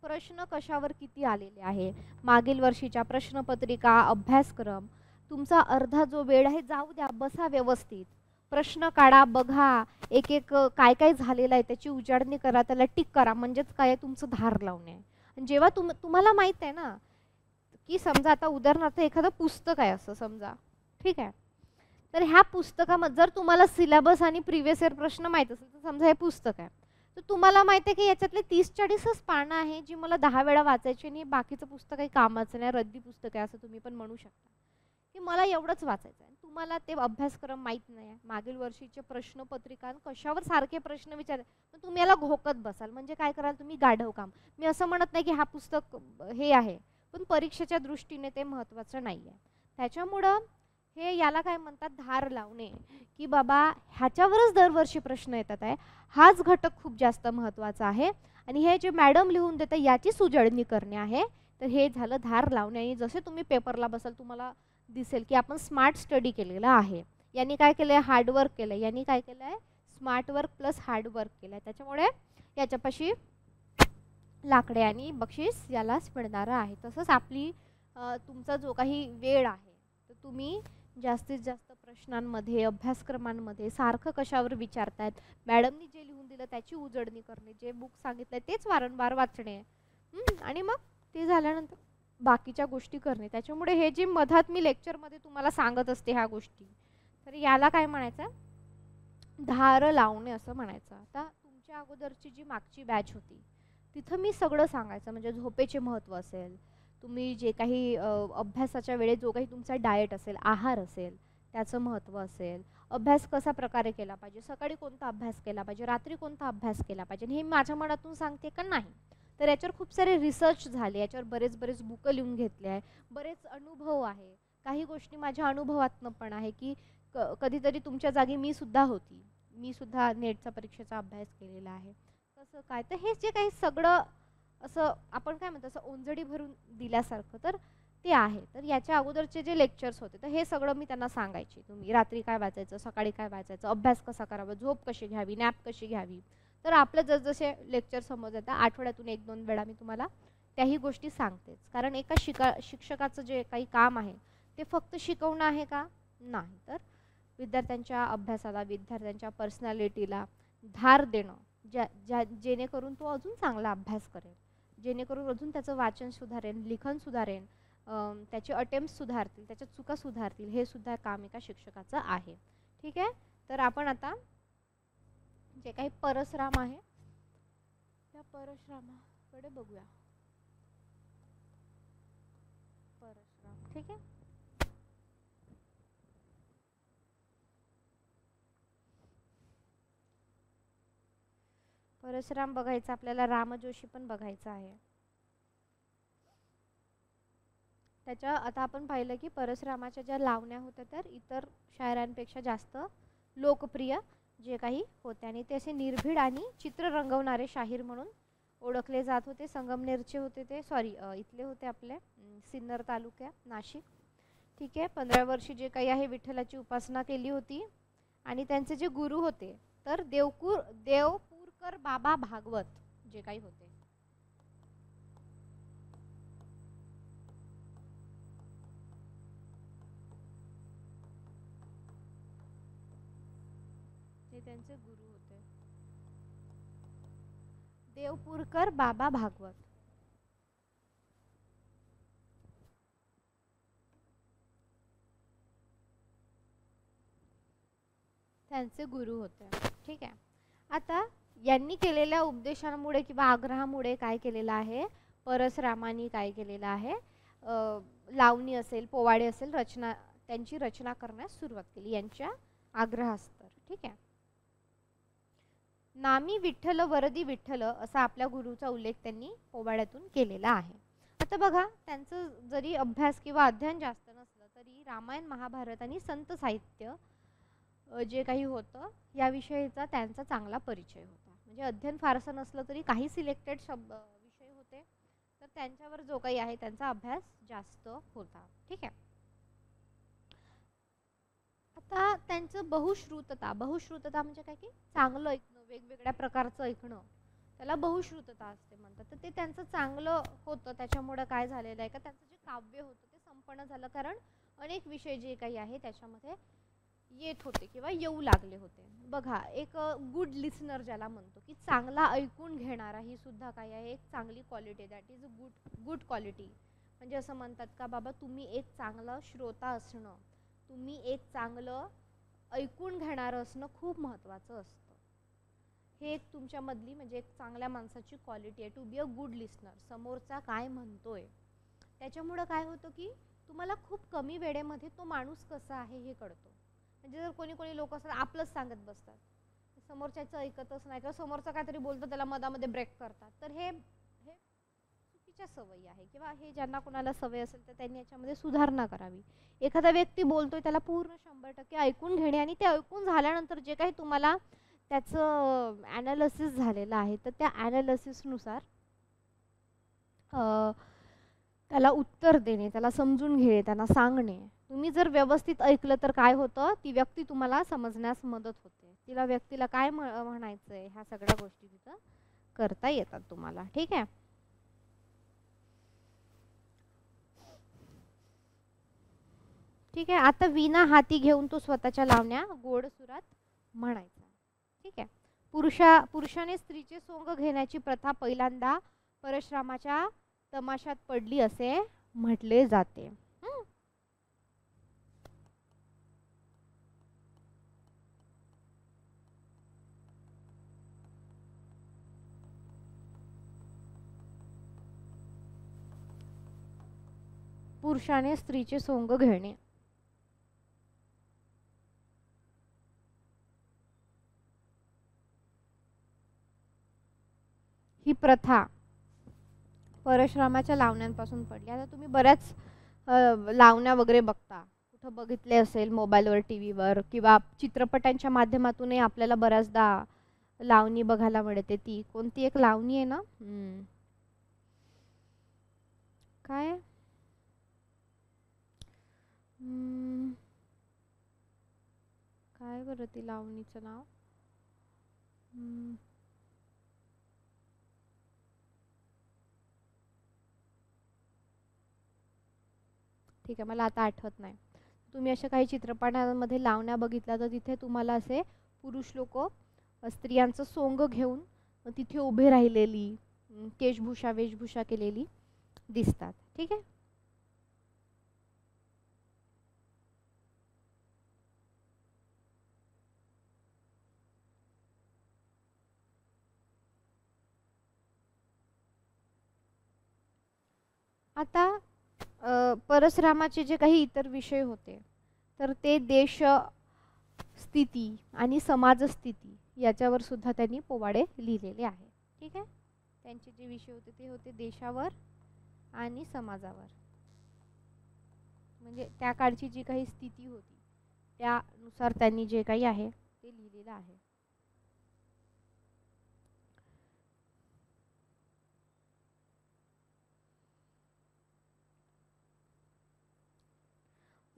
प्रश्न कशावर किती आलेले आहे, मागील वर्षीच्या प्रश्नपत्रिका, अभ्यासक्रम, तुमचा अर्धा जो वेळ आहे जाऊ द्या, बसा व्यवस्थित, प्रश्न काढा, बघा एक एक काय काय झालेलं आहे त्याची उजाडणी करा, त्याला टिक करा, म्हणजेच काय तुमचं धार लावणे. आणि जेव्हा तुम्हाला माहित आहे ना की समजा आता उदाहरणार्थ एखादं पुस्तक आहे असं समजा, ठीक आहे, तर ह्या पुस्तकामध्ये जर तुम्हाला सिलेबस आणि प्रिव्हियस इयर प्रश्न माहीत असेल, तर समजा हे पुस्तक आहे, तर तुम्हाला माहित आहे की याच्यातले 30-40च पानं आहे जी मला 10 वेळा वाचायची आणि बाकीचं पुस्तक काही कामाचं नाही, रद्दी पुस्तक आहे असं तुम्ही पण म्हणू शकता की मला एवढंच वाचायचं आहे. तुम्हाला ते अभ्यासक्रम माहीत नाही, मागील वर्षीचे प्रश्नपत्रिका कशावर सारखे प्रश्न विचारले, तर तुम्ही याला घोकत बसाल, म्हणजे काय कराल तुम्ही, गाढव काम. मी असं म्हणत नाही की हा पुस्तक हे आहे, पण परीक्षेच्या दृष्टीने ते महत्त्वाचं नाही आहे. त्याच्यामुळं हे याला काय म्हणतात, धार लावणे, की बाबा ह्याच्यावरच दरवर्षी प्रश्न येतात आहे, हाच घटक खूप जास्त महत्त्वाचा आहे आणि हे जे मॅडम लिहून देतात याचीच उजळणी करणे आहे. तर हे झालं धार लावणे. आणि जसे तुम्ही पेपरला बसाल तुम्हाला दिसेल की आपण स्मार्ट स्टडी केलेला आहे, यांनी काय केलं आहे, हार्डवर्क केलं आहे, यांनी काय केलं आहे, स्मार्ट वर्क प्लस हार्डवर्क केलं आहे. त्याच्यामुळे याच्यापाशी लाकडे आणि बक्षीस यालाच मिळणार आहे. तसंच आपली तुमचा जो काही वेळ आहे तर तुम्ही जास्तीत जास्त प्रश्नांमध्ये, अभ्यासक्रमांमध्ये सारखं कशावर विचारतायत, मॅडमनी जे लिहून दिलं त्याची उजळणी करणे, जे बुक सांगितलं तेच वारंवार वाचणे, आणि मग ते झाल्यानंतर बाकीच्या गोष्टी करणे. त्याच्यामुळे हे जे मधात मी लेक्चरमध्ये तुम्हाला सांगत असते ह्या गोष्टी, तर याला काय म्हणायचं, धार लावणे असं म्हणायचं. आता तुमच्या अगोदरची जी मागची बॅच होती तिथं मी सगळं सांगायचं, म्हणजे झोपेचे महत्त्व असेल, तुम्ही जे काही अभ्यासाच्या वेळेत जो काही तुमचा डाएट असेल, आहार असेल, त्याचं महत्त्व असेल, अभ्यास कसा प्रकारे केला पाहिजे, सकाळी कोणता अभ्यास केला पाहिजे, रात्री कोणता अभ्यास केला पाहिजे, हे माझ्या मनातून सांगते का नाही, तर याच्यावर खूप सारे रिसर्च झाले, याच्यावर बरेच बुकं लिहून घेतले आहे, बरेच अनुभव आहे, काही गोष्टी माझ्या अनुभवातनं पण आहे की कधीतरी तुमच्या जागी मी सुद्धा होती, मी सुद्धा नेटचा परीक्षेचा अभ्यास केलेला आहे. कसं काय, तर हे जे काही सगळं असं आपण काय म्हणतो असं ओंजडी भरून दिल्यासारखं तर ते आहे. तर याच्या अगोदरचे जे लेक्चर्स होते तर हे सगळं मी त्यांना सांगायची, तुम्ही रात्री काय वाचायचं, सकाळी काय वाचायचं, अभ्यास कसा करावा, झोप कशी घ्यावी, नॅप कशी घ्यावी. तर आपलं जसजसे लेक्चर समोर येतात आठवड्यातून 1-2 वेळा मी तुम्हाला त्याही गोष्टी सांगतेच. कारण एका शिक्षकाचं जे काही काम आहे ते फक्त शिकवणं आहे का, नाही, तर विद्यार्थ्यांच्या अभ्यासाला, विद्यार्थ्यांच्या पर्सनॅलिटीला धार देणं, जेणेकरून तो अजून चांगला अभ्यास करेल, जेणेकरून अजून त्याचं वाचन सुधारेल, लिखन सुधारेल, त्याचे अटेम्प्ट सुधारतील, त्याच्या चुका सुधारतील, हे सुद्धा काम एका शिक्षकाचं आहे. ठीक आहे, तर आपण आता जे काही परसराम आहे त्या परशुरामाकडे बघूया. परशुराम, ठीक आहे. परशुराम बघायचा आपल्याला, रामजोशी पण बघायचा आहे. त्याच्या आता आपण पाहिलं की परशुरामाच्या ज्या लावण्या होत्या तर इतर शायरांपेक्षा जास्त लोकप्रिय जे काही होते, आणि ते असे निर्भीड आणि चित्र रंगवणारे शाहीर म्हणून ओळखले जात होते. संगमनेरचे होते ते, सॉरी इथले होते आपले सिन्नर तालुक्या, नाशिक. ठीक आहे, 15 वर्षी जे काही आहे विठ्ठलाची उपासना केली होती, आणि त्यांचे जे गुरु होते तर देवपूरकर बाबा भागवत जे काही होते. ते त्यांचे गुरु होते, देवपूरकर बाबा भागवत. त्यांचे गुरु होते. ठीक आहे, आता यांनी केलेल्या उपदेशामुळे किंवा आग्रहामुळे काय केलेलं आहे, परशुरामांनी काय केलेलं आहे, लावणी असेल, पोवाडे असेल, त्यांची रचना करण्यास सुरुवात केली यांच्या आग्रहास्तर. ठीक आहे, नामी विठ्ठल वरदी विठ्ठल असा आपल्या गुरुचा उल्लेख त्यांनी पोवाड्यातून केलेला आहे. आता बघा, त्यांचं जरी अभ्यास किंवा अध्ययन जास्त नसलं तरी रामायण, महाभारत आणि संत साहित्य जे काही होतं याविषयीचा त्यांचा चांगला परिचय होता. म्हणजे अध्ययन फारसं नसलं तरी काही सिलेक्टेड विषय होते तर त्यांच्यावर जो काही आहे त्यांचा अभ्यास जास्त होता. ठीक आहे, आता त्यांचं बहुश्रुतता म्हणजे काय की चांगलं ऐकणं, वेगवेगळ्या प्रकारचं ऐकणं, त्याला बहुश्रुतता असते म्हणतात. तर ते त्यांचं चांगलं होतं, त्याच्यामुळे काय झालेलं आहे का त्यांचं जे काव्य होतं ते संपन्न झालं, कारण अनेक विषय जे काही आहे त्याच्यामध्ये येत होते किंवा येऊ लागले होते. बघा, एक गुड लिसनर ज्याला म्हणतो की चांगला ऐकून घेणारा, ही सुद्धा काय आहे एक चांगली quality, that is good quality. म्हणजे असं म्हणतात का बाबा तुम्ही एक चांगला श्रोता असणं, तुम्ही एक चांगलं ऐकून घेणारं असणं खूप महत्त्वाचं असतं. हे एक तुमच्यामधली म्हणजे एक चांगल्या माणसाची क्वालिटी आहे, to be a good listener. समोरचा काय म्हणतोय त्याच्यामुळं काय होतं की तुम्हाला खूप कमी वेळेमध्ये तो माणूस कसा आहे हे कळतं. म्हणजे जर कोणी लोक असतात आपलंच सांगत बसतात, समोरच्याचं ऐकतच नाही, किंवा समोरचा काहीतरी बोलतो त्याला मधामध्ये ब्रेक करतात, तर हे चुकीच्या सवयी आहे. किंवा हे ज्यांना कोणाला सवय असेल तर त्यांनी याच्यामध्ये सुधारणा करावी. एखादा व्यक्ती बोलतोय त्याला पूर्ण 100% ऐकून घेणे, आणि ते ऐकून झाल्यानंतर जे काही तुम्हाला त्याचं ॲनालिसिस झालेलं आहे तर त्या ॲनालिसिसनुसार त्याला उत्तर देणे, त्याला समजून घेणे, त्यांना सांगणे. तुम्ही जर व्यवस्थित ऐकलं तर काय होतं, ती व्यक्ती तुम्हाला समजण्यास मदत होते, तिला व्यक्तीला काय म्हणायचंय ह्या सगळ्या गोष्टी तिथं करता येतात तुम्हाला. ठीक आहे, ठीक आहे. आता वीणा हाती घेऊन तो स्वतःच्या लावण्या गोड सुरात म्हणायचा. ठीक आहे. पुरुषाने स्त्रीचे सोंग घेण्याची प्रथा पहिल्यांदा परशुरामाच्या तमाशात पडली असे म्हटले जाते. पुरुषाने स्त्रीचे सोंग घेणे ही प्रथा परशुरामाच्या लावण्यांपासून पडली. आता तुम्ही बऱ्याच लावण्या वगैरे बघता, कुठं बघितले असेल मोबाईलवर, टीव्हीवर किंवा चित्रपटांच्या माध्यमातूनही आपल्याला बऱ्याचदा लावणी बघायला मिळते. ती कोणती एक लावणी आहे ना, काय काय बरं ती लावणीचं नाव, ठीक आहे, मला आता आठवत नाही. तुम्ही अशा काही चित्रपटांमध्ये लावण्या बघितल्या तर तिथे तुम्हाला असे पुरुष लोक स्त्रियांचं सोंग घेऊन तिथे उभे राहिलेली, वेशभूषा केलेली दिसतात. ठीक आहे. आता परशुरामाचे जे काही इतर विषय होते तर ते देश स्थिती आणि समाज स्थिती याच्यावर सुद्धा त्यांनी पोवाडे लिहिलेले आहे. ठीक आहे. त्यांचे जे विषय होते ते होते देशावर आणि समाजावर, म्हणजे त्या काळची जी काही स्थिती होती त्यानुसार त्यांनी जे काही आहे ते लिहिलेलं आहे.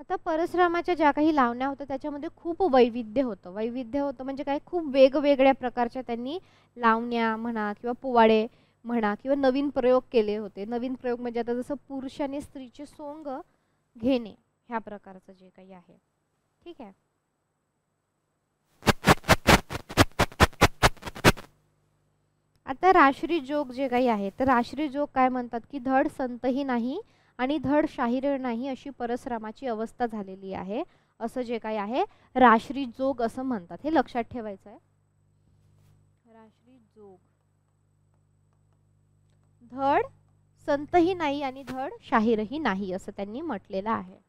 आता परशुरामाच्या ज्या काही लावण्या होत्या त्याच्यामध्ये खूप वैविध्य होतं म्हणजे काय, खूप वेगवेगळ्या प्रकारच्या त्यांनी लावण्या म्हणा किंवा पोवाडे म्हणा किंवा नवीन प्रयोग केले होते. नवीन प्रयोग म्हणजे आता जसं पुरुषाने स्त्रीचे सोंग घेणे ह्या प्रकारचं जे काही आहे. ठीक आहे. आता राश्री जोग जे काही आहे तर राश्री जोग काय म्हणतात की धड संतही नाही आणि धड शाहीर नाही अशी परशुरामाची अवस्था झालेली आहे, असं जे काही आहे राश्री जोग असं म्हणतात. हे लक्षात ठेवायचं आहे. राश्री जोग, धड संतही नाही आणि धड शाहीरही नाही असं त्यांनी म्हटलेलं आहे.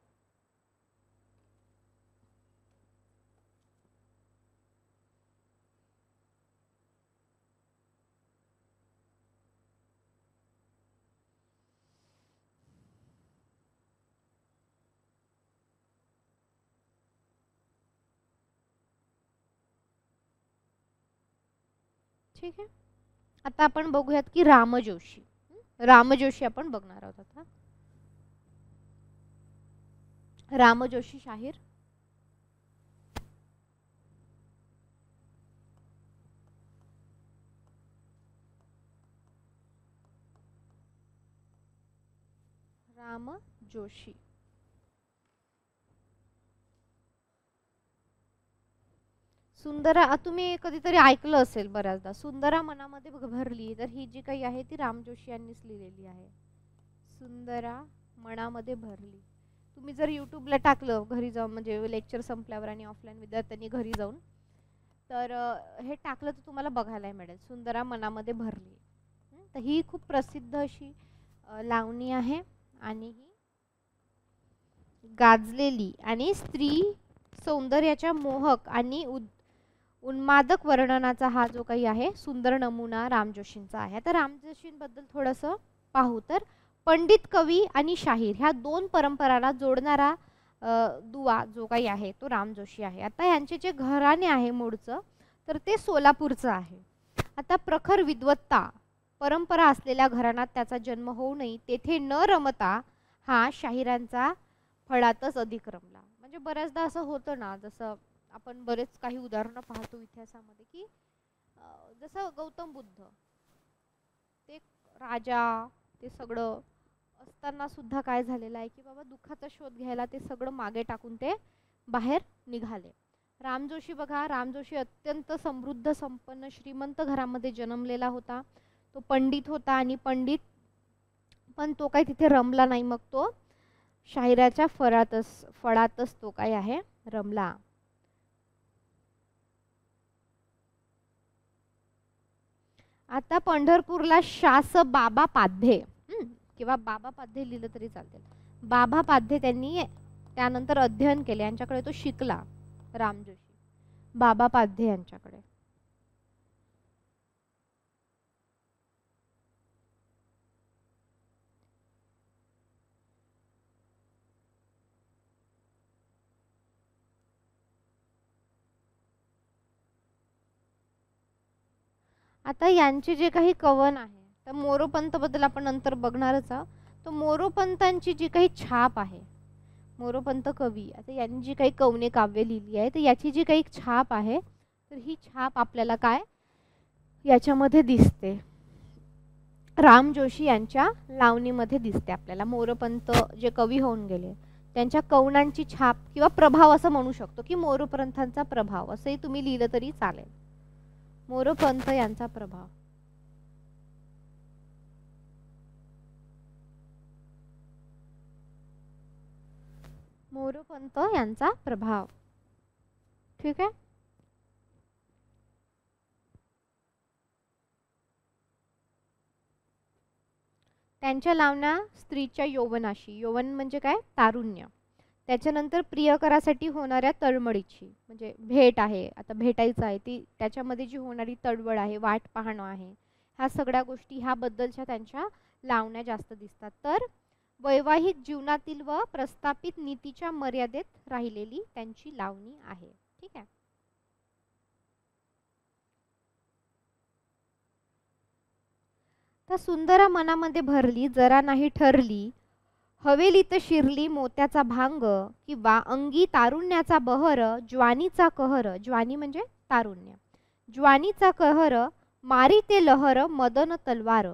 ठीक आहे. आता आपण बघूयात की रामजोशी आपण बघणार आहोत. आता रामजोशी शाहीर, रामजोशी सुंदरा, तुम्ही कधीतरी ऐकलं असेल बऱ्याचदा, सुंदरा मनामध्ये भरली, तर ही जी काही आहे ती रामजोशी यांनीच लिहिलेली आहे. सुंदरा मनामध्ये भरली. तुम्ही जर यूट्यूबला टाकलं घरी जाऊन, म्हणजे लेक्चर संपल्यावर आणि ऑफलाईन विद्यार्थ्यांनी घरी जाऊन, तर हे टाकलं तर तुम्हाला बघायला मिळेल, सुंदरा मनामध्ये भरली. तर ही खूप प्रसिद्ध अशी लावणी आहे आणि ही गाजलेली आणि स्त्री सौंदर्याच्या मोहक आणि उन्मादक वर्णनाचा हा जो काही आहे सुंदर नमुना रामजोशींचा आहे. आता रामजोशींबद्दल थोडंसं पाहू तर पंडित, कवी आणि शाहीर ह्या दोन परंपराला जोडणारा दुवा जो काही आहे तो रामजोशी आहे. आता यांचे जे घराणे आहे मूळचं तर ते सोलापूरचं आहे. आता प्रखर विद्वत्ता परंपरा असलेल्या घराण्यात त्याचा जन्म होऊनही तेथे न रमता हा शाहिरांचा फळातच अधिक रमला. म्हणजे बऱ्याचदा असं होतं ना, जसं आपण बरेच काही उदाहरणं पाहतो इतिहासामध्ये की जसं गौतम बुद्ध, ते राजा, ते सगळं असताना सुद्धा काय झालेलं आहे की बाबा दुःखाचा शोध घ्यायला ते सगळं मागे टाकून ते बाहेर निघाले. राम जोशी बघा, राम जोशी अत्यंत समृद्ध संपन्न श्रीमंत घरामध्ये जन्मलेला होता. तो पंडित होता आणि पंडित पण तो काही तिथे रमला नाही. मग तो शाहिराच्या फळातच तो काय आहे रमला. आता पंढरपूरला शास बाबा पाध्ये किंवा बाबा पाध्ये लिहिलं तरी चालते. बाबा पाध्ये त्यांनी त्यानंतर अध्ययन केले, यांच्याकडे तो शिकला राम जोशी, बाबा पाध्ये यांच्याकडे. आता यांचे जे काही कवन आहे, तर मोरोपंत बद्दल आपण नंतर बघणारच आहोत. तर मोरोपंतांची जी काही छाप आहे, मोरोपंत कवी, आता यांनी जी काही कवने काव्य लिहिली आहे, तर याची जी काही छाप आहे, तर ही छाप आपल्याला काय याच्यामध्ये दिसते, राम जोशी यांच्या लावणीमध्ये दिसते आपल्याला. मोरोपंत जे कवी होऊन गेले त्यांच्या कवनांची छाप किंवा प्रभाव असं म्हणू शकतो की मोरोपंतांचा प्रभाव असंही तुम्ही लिहिलं तरी चालेल. मोरोपंत यांचा प्रभाव. मोरोपंत यांचा प्रभाव. ठीक आहे. त्यांच्या लावण्या स्त्रीच्या यौवनाशी, यौवन म्हणजे काय तारुण्य, त्याच्यानंतर प्रियकरासाठी होणाऱ्या तळमळीची, म्हणजे भेट आहे, आता भेटायचं आहे ती, त्याच्यामध्ये जी होणारी तळमळ आहे, वाट पाहणं आहे, ह्या सगळ्या गोष्टी ह्याबद्दलच्या त्यांच्या लावण्या जास्त दिसतात. तर वैवाहिक जीवनातील व प्रस्थापित नीतीच्या मर्यादेत राहिलेली त्यांची लावणी आहे. ठीक आहे. तर सुंदरा मनामध्ये भरली जरा नाही ठरली, हवेलीत शिरली मोत्याचा भांग, किंवा अंगी तारुण्याचा बहर, ज्वानीचा कहर, ज्वानी म्हणजे तारुण्य, ज्वानीचा कहर, मारी ते लहर मदन तलवार.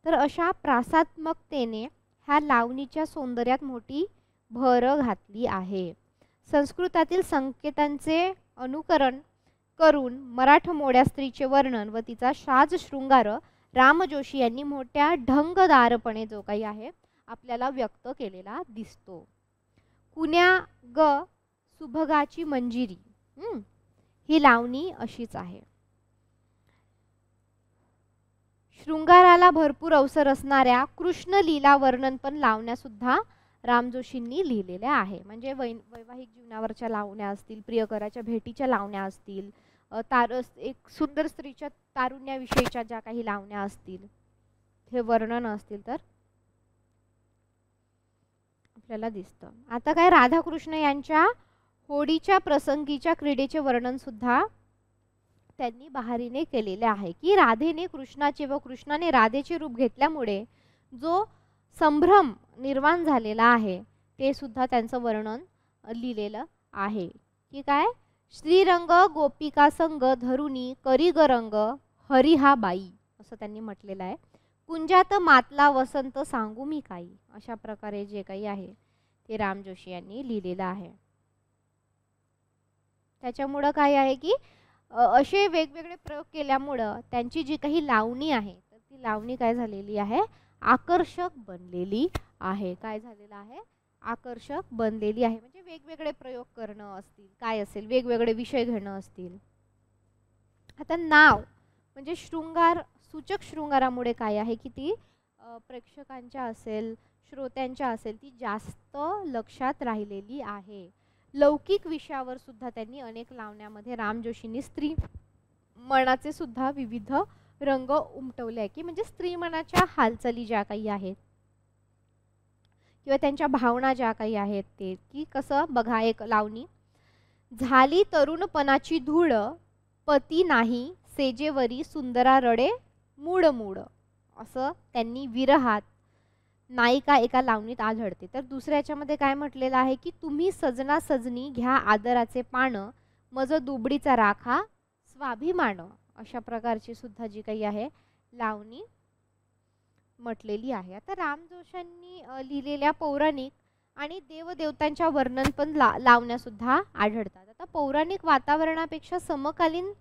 तर अशा प्रासात्मकतेने ह्या लावणीच्या सौंदर्यात मोठी भर घातली आहे. संस्कृतातील संकेतांचे अनुकरण करून मराठमोड्या स्त्रीचे वर्णन व तिचा साज शृंगार राम जोशी यांनी मोठ्या ढंगदारपणे जो काही आहे आपल्याला व्यक्त केलेला दिसतो. कुण्या ग सुभगाची मंजिरी, ही लावणी अशीच आहे. शृंगाराला भरपूर अवसर असणाऱ्या कृष्ण लीला वर्णन पण लावण्या सुद्धा राम जोशींनी लिहिलेल्या आहे. म्हणजे वैवाहिक जीवनावरच्या लावण्या असतील, प्रियकराच्या भेटीच्या लावण्या असतील, एक सुंदर स्त्रीच्या तारुण्याविषयीच्या ज्या काही लावण्या असतील, हे वर्णन असतील, तर आपल्याला दिसतं. आता काय राधाकृष्ण यांच्या होळीच्या प्रसंगीच्या क्रीडेचे वर्णन सुद्धा त्यांनी बहारीने केलेले आहे, की राधेने कृष्णाचे व कृष्णाने राधेचे रूप घेतल्यामुळे जो संभ्रम निर्माण झालेला आहे ते सुद्धा त्यांचं वर्णन लिहिलेलं आहे. की काय श्रीरंग गोपिका संग धरुणी करीग रंग हरिहा बाई असं त्यांनी म्हटलेलं आहे. कुंजात मातला वसंत सांगू मी काही, अशा प्रकारे जे काही आहे ते राम जोशी यांनी लिहिलेलं आहे. त्याच्यामुळं काय आहे की असे वेगवेगळे प्रयोग केल्यामुळं त्यांची जी काही लावणी आहे तर ती लावणी काय झालेली आहे, आकर्षक बनलेली आहे. काय झालेलं आहे, आकर्षक बनलेली आहे. म्हणजे वेगवेगळे प्रयोग करणं असतील, काय असेल, वेगवेगळे विषय घेणं असतील. आता नाव म्हणजे शृंगार, सूचक शृंगारामुळे काय आहे की ती प्रेक्षकांच्या असेल, श्रोत्यांच्या असेल, ती जास्त लक्षात राहिलेली आहे. लौकिक विषयावर सुद्धा त्यांनी अनेक लावण्यामध्ये राम जोशींनी स्त्री मनाचे सुद्धा विविध रंग उमटवले आहे, की म्हणजे स्त्री मनाच्या हालचाली ज्या काही आहेत किंवा त्यांच्या भावना ज्या काही आहेत ते, की कसं बघा, एक लावणी, झाली तरुणपणाची धूळ, पती नाही सेजेवरी सुंदरा रडे मूड मूड, असं त्यांनी विरहात नायिका एका लावणीत आढळते. तर दुसऱ्याच्यामध्ये काय म्हटलेलं आहे की तुम्ही सजना सजनी घ्या आदराचे पान, मज दुबडीचा राखा स्वाभिमान, अशा प्रकारची सुद्धा जी काही आहे लावणी म्हटलेली आहे. आता रामजोशांनी लिहिलेल्या पौराणिक आणि देवदेवतांच्या वर्णन पण लावण्या सुद्धा आढळतात. आता पौराणिक वातावरणापेक्षा समकालीन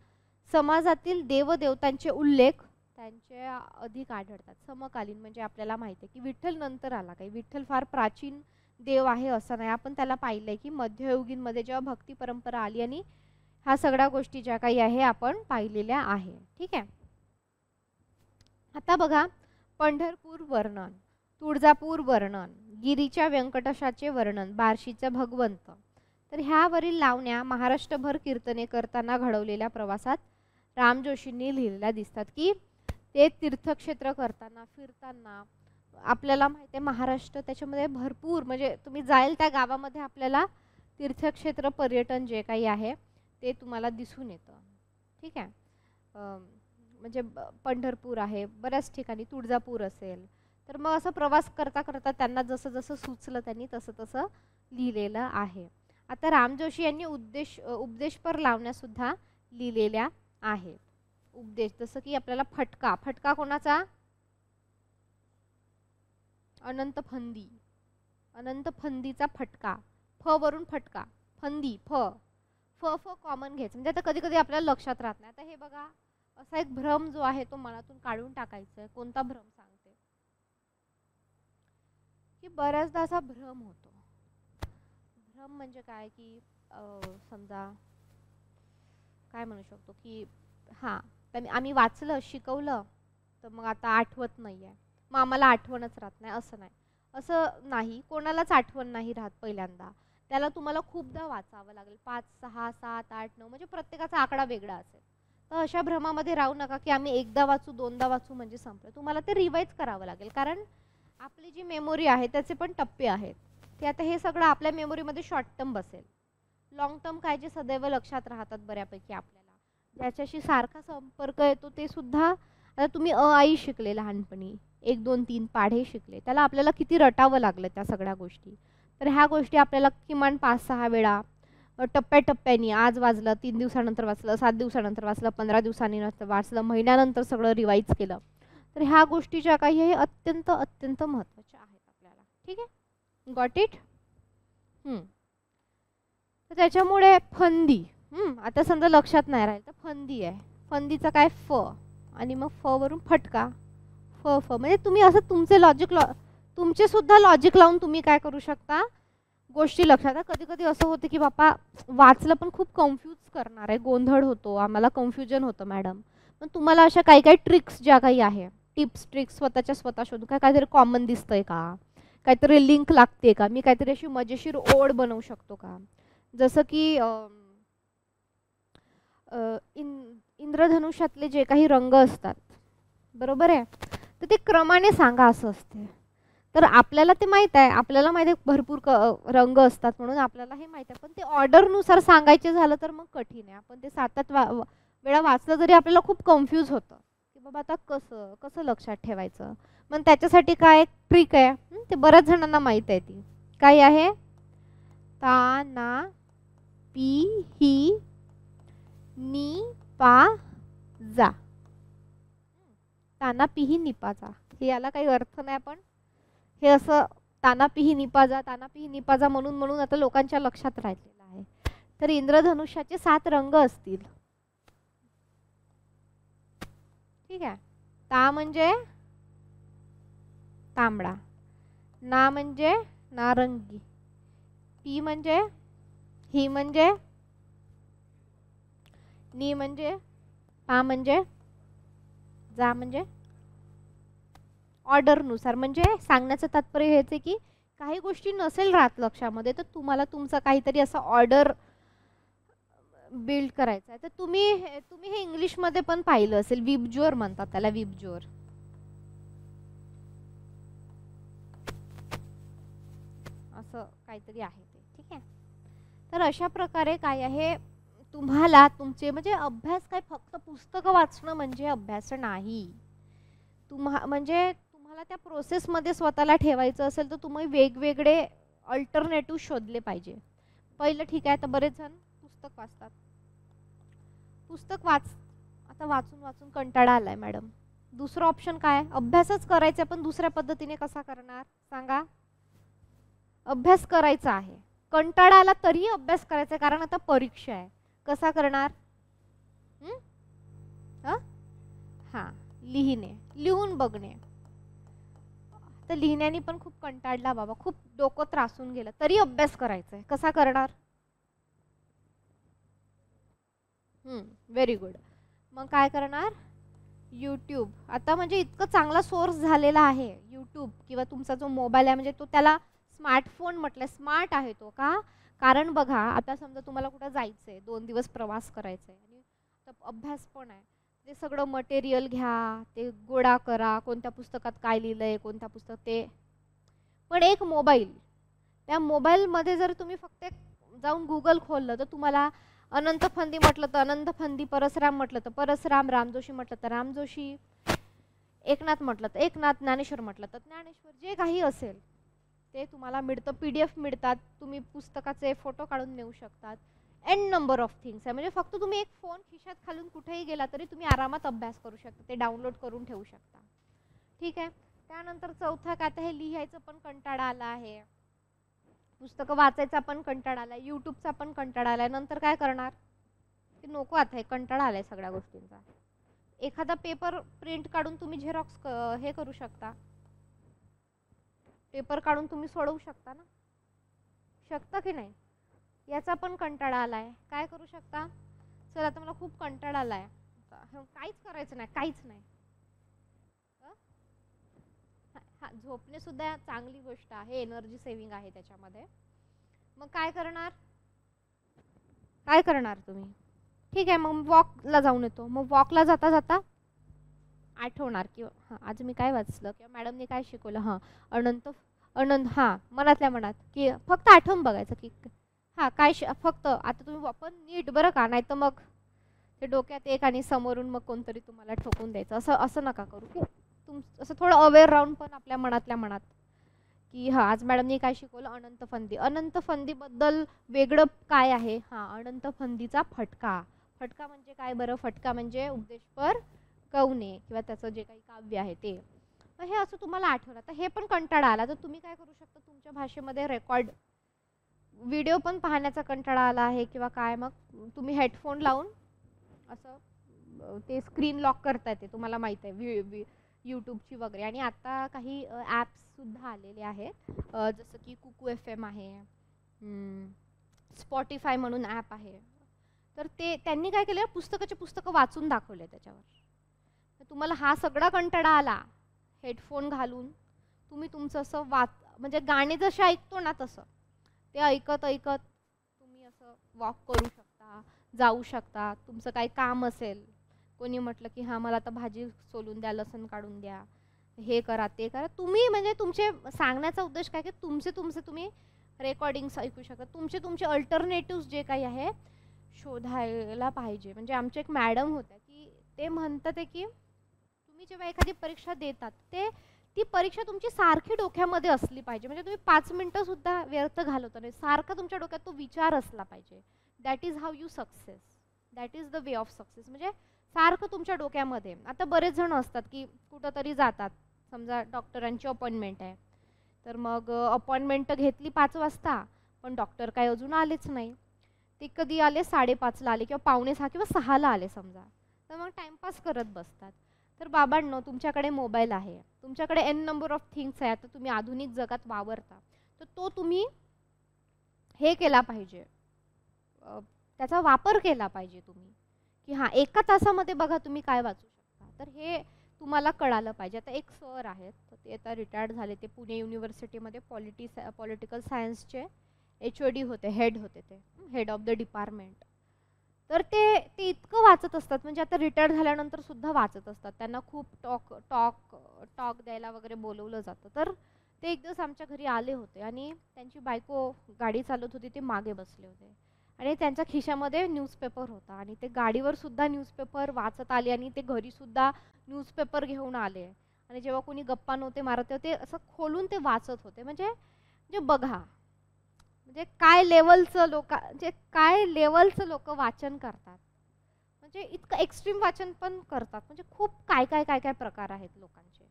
समाजातील देवदेवतांचे उल्लेख त्यांचे अधिक आढळतात. समकालीन म्हणजे आपल्याला माहिती आहे की विठ्ठल नंतर आला, काही विठ्ठल फार प्राचीन देव आहे असं नाही. आपण त्याला पाहिलंय की मध्ययुगीनमध्ये जेव्हा भक्ती परंपरा आली आणि ह्या सगळ्या गोष्टी ज्या काही आहे आपण पाहिलेल्या आहे. ठीक आहे. आता बघा, पंढरपूर वर्णन, तुळजापूर वर्णन, गिरीच्या व्यंकटेशाचे वर्णन, बार्शीचा भगवंत. तर ह्यावरील लावण्या महाराष्ट्रभर कीर्तने करताना घडवलेल्या प्रवासात रामजोशींनी लिहिलेल्या दिसतात की ते तीर्थक्षेत्र करताना फिरताना आपल्याला माहिती आहे महाराष्ट्र त्याच्यामध्ये भरपूर म्हणजे तुम्ही जाईल त्या गावामध्ये आपल्याला तीर्थक्षेत्र पर्यटन जे काही आहे ते तुम्हाला दिसून येतं. ठीक आहे. म्हणजे पंढरपूर आहे, बऱ्याच ठिकाणी तुळजापूर असेल. तर मग असं प्रवास करता करता त्यांना जसं जसं सुचलं त्यांनी तसं तसं लिहिलेलं आहे. आता रामजोशी यांनी उपदेशपर लावण्यासुद्धा लिहिलेल्या आहेत. उपदेश जसं की आपल्याला फटका, फटका कोणाचा? अनंत फंदी, अनंत फंदीचा फटका. फ वरून फटका, फंदी, फ फ फ कॉमन घ्यायचं. म्हणजे आता कधी कधी आपल्याला लक्षात राहत नाही. आता हे बघा, असा एक भ्रम जो आहे तो मनातून काढून टाकायचा आहे. कोणता भ्रम सांगते की बऱ्याचदा असा भ्रम होतो. भ्रम म्हणजे काय की समजा काय म्हणू शकतो की हां आम्ही वाचलं शिकवलं तर मग आता आठवत नाही आहे, मग आम्हाला आठवणच राहत नाही असं नाही. असं नाही, कोणालाच आठवण नाही राहत पहिल्यांदा. त्याला तुम्हाला खूपदा वाचावं लागेल, 5, 6, 7, 8, 9 म्हणजे प्रत्येकाचा आकडा वेगळा असेल. तर अशा भ्रमामध्ये राहू नका की आम्ही एकदा वाचू दोनदा वाचू म्हणजे संपलं. तुम्हाला ते रिवाईज करावं लागेल, कारण आपली जी मेमोरी आहे त्याचे पण टप्पे आहेत. ते आता हे सगळं आपल्या मेमोरीमध्ये शॉर्ट टर्म बसेल. लॉंग टर्म काय जे सदैव लक्षात राहतात बऱ्यापैकी आपल्याला, ज्याच्याशी सारखा संपर्क येतो ते सुद्धा. आता तुम्ही आई शिकले लहानपणी, 1, 2, 3 पाढे शिकले, त्याला आपल्याला किती रटावं लागलं त्या सगळ्या गोष्टी. तर ह्या गोष्टी आपल्याला किमान 5-6 वेळा टप्प्याटप्प्याने, आज वाचलं, 3 दिवसानंतर वाचलं, 7 दिवसानंतर वाचलं, 15 दिवसांनी वाचलं, महिन्यानंतर सगळं रिवाईज केलं. तर ह्या गोष्टी ज्या काही हे अत्यंत अत्यंत महत्त्वाच्या आहेत आपल्याला. ठीक आहे, गॉट इट. तर त्याच्यामुळे फंदी, आता समजा लक्षात नाही राहील तर फंदी आहे. फंदीचा काय? फ, आणि मग फ वरून फटका, फ फ. म्हणजे तुम्ही असं तुमचे तुमचे सुद्धा लॉजिक लावून तुम्ही काय करू शकता, गोष्टी लक्षात. कधी कधी असं होतं की बापा वाचलं पण खूप कन्फ्यूज करणार आहे, गोंधळ होतो, आम्हाला कन्फ्युजन होतं मॅडम. पण तुम्हाला अशा काही काही ट्रिक्स ज्या काही आहे, टिप्स ट्रिक्स स्वतःच्या स्वतः शोधून काहीतरी कॉमन दिसतंय का, काहीतरी लिंक लागते का, मी काहीतरी अशी मजेशीर ओढ बनवू शकतो का. जसं की इंद्रधनुष्यातले जे काही रंग असतात, बरोबर आहे, तर ते क्रमाने सांगा असं असते. तर आपल्याला ते माहीत आहे, आपल्याला माहीत आहे भरपूर रंग असतात म्हणून आपल्याला हे माहीत आहे. पण ते ऑर्डरनुसार सांगायचे झालं तर मग कठीण आहे. आपण ते 7 वेळा वाचलं तरी आपल्याला खूप कन्फ्यूज होतं की बाबा आता कसं कसं लक्षात ठेवायचं. मग त्याच्यासाठी काय एक ट्रिक आहे, ते बऱ्याच जणांना माहीत आहे. ती काय आहे? ता ना पी ही नी पा जा. ताना पिही निपाजा, हे याला काही अर्थ नाही, पण हे असं ताना पिही निपाजा, ताना पिही निपाजा म्हणून म्हणून आता लोकांच्या लक्षात राहिलेलं आहे. तर इंद्रधनुष्याचे 7 रंग असतील. ठीक आहे. ता म्हणजे तांबडा, ना म्हणजे नारंगी, पी म्हणजे ही म्हणजे, नी म्हणजे, पा म्हणजे, जा म्हणजे. ऑर्डरनुसार म्हणजे सांगण्याचं तात्पर्य हेच आहे की काही गोष्टी नसेल राहत लक्षामध्ये तर तुम्हाला तुमचं काहीतरी असं ऑर्डर बिल्ड करायचं आहे. तर तुम्ही हे इंग्लिशमध्ये पण पाहिलं असेल, विबज्युअर म्हणतात त्याला, विबज्युअर. असं काहीतरी आहे ते. ठीक आहे. तर अशा प्रकारे काय आहे, तुम्हाला तुमचे म्हणजे अभ्यास काय फक्त पुस्तकं वाचणं म्हणजे अभ्यास नाही. म्हणजे तुम्हाला त्या प्रोसेसमध्ये स्वतःला ठेवायचं असेल तर तुम्ही वेगवेगळे अल्टरनेटिव्ह शोधले पाहिजे. पहिलं ठीक आहे, तर बरेच जण पुस्तक वाचतात. पुस्तक आता वाचून वाचून कंटाळा आलाय मॅडम, दुसरं ऑप्शन काय? अभ्यासच करायचा पण दुसऱ्या पद्धतीने कसा करणार सांगा? अभ्यास करायचा आहे, कंटाळा आला तरीही अभ्यास करायचा कारण आता परीक्षा आहे. कसा करणार? हा, लिहिणे, लिहून बघणे. तर लिहिण्याने पण खूप कंटाळला बाबा, खूप डोकं त्रासून गेलं, तरी अभ्यास करायचा आहे. कसा करणार? Very good. मग काय करणार? यूट्यूब. आता म्हणजे इतकं चांगला सोर्स झालेला आहे यूट्यूब किंवा तुमचा जो मोबाईल आहे, म्हणजे तो त्याला स्मार्टफोन म्हटलं, स्मार्ट आहे तो. का? कारण बघा आता समजा तुम्हाला कुठं जायचं आहे, 2 दिवस प्रवास करायचा आहे आणि अभ्यास पण आहे, ते सगळं मटेरियल घ्या, ते गोळा करा, कोणत्या पुस्तकात काय लिहिलं आहे, कोणत्या पुस्तक ते. पण एक मोबाईल, त्या मोबाईलमध्ये जर तुम्ही फक्त जाऊन गुगल खोललं तर तुम्हाला अनंत फंदी म्हटलं तर अनंत फंदी, परसराम म्हटलं तर परसराम, रामजोशी म्हटलं तर रामजोशी, एकनाथ म्हटलं तर एकनाथ, ज्ञानेश्वर म्हटलं तर ज्ञानेश्वर, जे काही असेल ते तुम्हाला मिळतं. PDF मिळतात, तुम्ही पुस्तकाचे फोटो काढून नेऊ शकतात. एन नंबर ऑफ थिंग्स आहे. म्हणजे फक्त तुम्ही एक फोन खिशात घालून कुठेही गेला तरी तुम्ही आरामात अभ्यास करू शकता, ते डाउनलोड करून ठेवू शकता. ठीक आहे. त्यानंतर चौथा काय? आता हे लिहायचं पण कंटाळा आला आहे, पुस्तकं वाचायचा पण कंटाळा आलाय, यूट्यूबचा पण कंटाळा आलाय, नंतर काय करणार? की नको, आता हे कंटाळा आलाय सगळ्या गोष्टींचा. एखादा पेपर प्रिंट काढून तुम्ही झेरॉक्स हे करू शकता, पेपर काढून तुम्ही सोडवू शकता ना, शकता की नाही? याचा पण कंटाळा आलाय, काय करू शकता? चल आता मला खूप कंटाळा आलाय, काहीच करायचं नाही, काहीच नाही. झोपणे सुद्धा चांगली गोष्ट आहे, एनर्जी सेव्हिंग आहे त्याच्यामध्ये. मग काय करणार? काय करणार तुम्ही? ठीक आहे, मग वॉकला जाऊन येतो. मग वॉकला जाता जाता आठवणार की आज मी काय वाचलं किंवा मॅडमने काय शिकवलं. अनंत अनंत मनातल्या मनात की फक्त आठवून बघायचं की काय फक्त आता तुम्ही पण नीट बरं का, नाही तर मग ते डोक्यात एक आणि समोरून मग कोणतरी तुम्हाला ठोकून द्यायचं. असं नका करू की असं थोडं अवेअर राहून पण आपल्या मनातल्या मनात की आज मॅडमने काय शिकवलं, अनंत फंदी. अनंत फंदीबद्दल वेगळं काय आहे? अनंत फंदीचा फटका. फटका म्हणजे काय बरं? फटका म्हणजे उपदेशपर कवने किंवा त्याचं जे काही काव्य आहे ते. तर हे असं तुम्हाला आठवलं. तर हे पण कंटाळा आला तर तुम्ही काय करू शकता? तुमच्या भाषेमध्ये रेकॉर्ड व्हिडिओ पण पाहण्याचा कंटाळा आला आहे किंवा काय, मग तुम्ही हेडफोन लावून असं ते स्क्रीन लॉक करता येते, तुम्हाला माहिती आहे यूट्यूबची वगैरे. आणि आता काही ॲप्ससुद्धा आलेले आहेत, जसं की कुकू FM आहे, स्पॉटिफाय म्हणून ॲप आहे. तर ते त्यांनी काय केलं, पुस्तकं वाचून दाखवले त्याच्यावर. तर तुम्हाला हा सगळा कंटाळा आला, हेडफोन घालून तुम्ही तुमचं असं म्हणजे गाणे जसे ऐकतो ना तसं ते ऐकत ऐकत तुम्ही असं वॉक करू शकता, जाऊ शकता. तुमचं काही काम असेल, कोणी म्हटलं की मला आता भाजी सोलून द्या, लसूण काढून द्या, हे करा ते करा, तुम्ही म्हणजे तुमचे सांगण्याचा उद्देश काय की तुम्ही रेकॉर्डिंग्स ऐकू शकता. तुमचे अल्टरनेटिव्ह जे काही आहे शोधायला पाहिजे. म्हणजे आमचे एक मॅडम होत्या की ते म्हणतात की तुम्ही जेव्हा एखादी परीक्षा देतात ती परीक्षा तुमची सारखी डोक्यामध्ये असली पाहिजे. म्हणजे तुम्ही 5 मिनिटं सुद्धा व्यर्थ घालवता नाही, सारखा तुमच्या डोक्यात तो विचार असला पाहिजे. That is how you success, that is the way of success. म्हणजे सारखं तुमच्या डोक्यामध्ये. आता बरेच जण असतात की कुठं तरी जातात, समजा डॉक्टरांची अपॉइंटमेंट आहे, तर मग अपॉइंटमेंट घेतली 5 वाजता पण डॉक्टर काय अजून आलेच नाही. ते कधी आले 5:30ला आले किंवा 5:45 किंवा 6ला आले समजा, तर मग टाइमपास करत बसतात. तर बाबांनो, तुमच्याकडे मोबाईल आहे, तुमच्याकडे एन नंबर ऑफ थिंग्स आहे, आता तुम्ही आधुनिक जगात वावरता, तर तो तुम्ही हे केला पाहिजे, त्याचा वापर केला पाहिजे तुम्ही की 1 तासामध्ये बघा तुम्ही काय वाचू शकता. तर हे तुम्हाला कळालं पाहिजे. आता एक सर आहेत, तर ते आता रिटायर्ड झाले, ते पुणे युनिव्हर्सिटीमध्ये पॉलिटिकल सायन्सचे HOD होते, हेड होते, ते हेड ऑफ द डिपार्टमेंट. तर ते इतकं वाचत असतात, म्हणजे आता रिटायर झाल्यानंतर सुद्धा वाचत असतात. त्यांना खूप टॉक द्यायला वगैरे बोलवलं जातं. तर ते एक दिवस आमच्या घरी आले होते आणि त्यांची बायको गाडी चालवत होती, ते मागे बसले होते आणि त्यांच्या खिशामध्ये न्यूजपेपर होता आणि ते गाडीवर सुद्धा न्यूजपेपर वाचत आले आणि ते घरी सुद्धा न्यूजपेपर घेऊन आले आणि जेव्हा कोणी गप्पा नव्हते मारत ते असं खोलून ते वाचत होते. म्हणजे बघा, म्हणजे काय लेवलचं लोक वाचन करतात. म्हणजे इतकं एक्स्ट्रीम वाचन पण करतात. म्हणजे खूप काय काय काय काय प्रकार आहेत लोकांचे,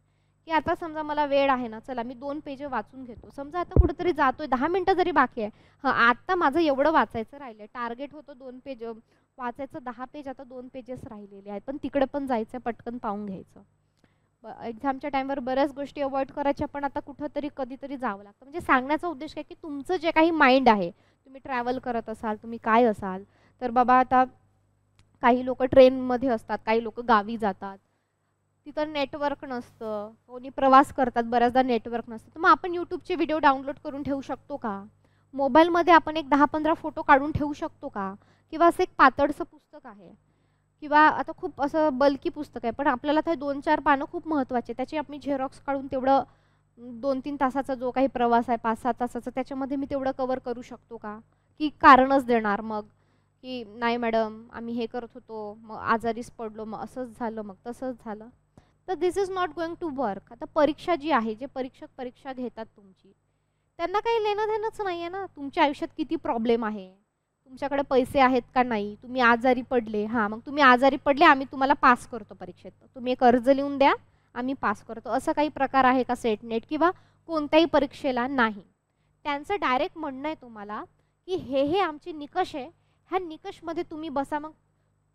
की आता समजा मला वेळ आहे ना, चला मी 2 पेज वाचून घेतो. समजा आता कुठेतरी जातोय, 10 मिनिटं जरी बाकी आहे, हां आता माझं एवढं वाचायचं राहिलंय, टार्गेट होतं 2 पेज वाचायचं, 10 पेज, आता 2 पेजेस राहिलेले आहेत, पण तिकडे पण जायचं, पटकन पाहून घ्यायचं. एक्झामच्या टाईमवर बऱ्याच गोष्टी अवॉइड करायच्या, पण आता कुठंतरी कधीतरी जावं लागतं. म्हणजे सांगण्याचा उद्देश काय, की तुमचं जे काही माइंड आहे, तुम्ही ट्रॅव्हल करत असाल, तुम्ही काय असाल, तर बाबा आता काही लोक ट्रेनमध्ये असतात, काही लोक गावी जातात, तिथं नेटवर्क नसतं, कोणी प्रवास करतात, बऱ्याचदा नेटवर्क नसतं, तर मग आपण यूट्यूबचे व्हिडिओ डाउनलोड करून ठेवू शकतो का? मोबाईलमध्ये आपण एक 10-15 फोटो काढून ठेवू शकतो का? किंवा असं एक पातळसं पुस्तक आहे, किंवा आता खूप असं बल्की पुस्तक आहे, पण आपल्याला ते 2-4 पानं खूप महत्त्वाचे, त्याची आम्ही झेरॉक्स काढून तेवढं 2-3 तासाचा जो काही प्रवास आहे, 5-6 तासाचा, त्याच्यामध्ये मी तेवढं कव्हर करू शकतो का? की कारणच देणार मग, की नाही मॅडम आम्ही हे करत होतो, मग आजारीच पडलो, मग असंच झालं, मग तसंच झालं. तर this is not going to work. आता परीक्षा जी आहे, जे परीक्षक परीक्षा घेतात तुमची, त्यांना काही लेणं देणंच नाही आहे ना, तुमच्या आयुष्यात किती प्रॉब्लेम आहे, तुमच्याकडे पैसे आहेत का नाही, तुम्ही आजारी पडले, हां मग तुम्ही आजारी पडले, आम्ही तुम्हाला पास करतो परीक्षेत, तुम्ही एक अर्ज लिहून द्या, आम्ही पास करतो, असं काही प्रकार आहे का सेट नेट किंवा कोणत्याही परीक्षेला? नाही. त्यांचं डायरेक्ट म्हणणं आहे तुम्हाला, की हे आमचे निकष आहे, ह्या निकषमध्ये तुम्ही बसा. मग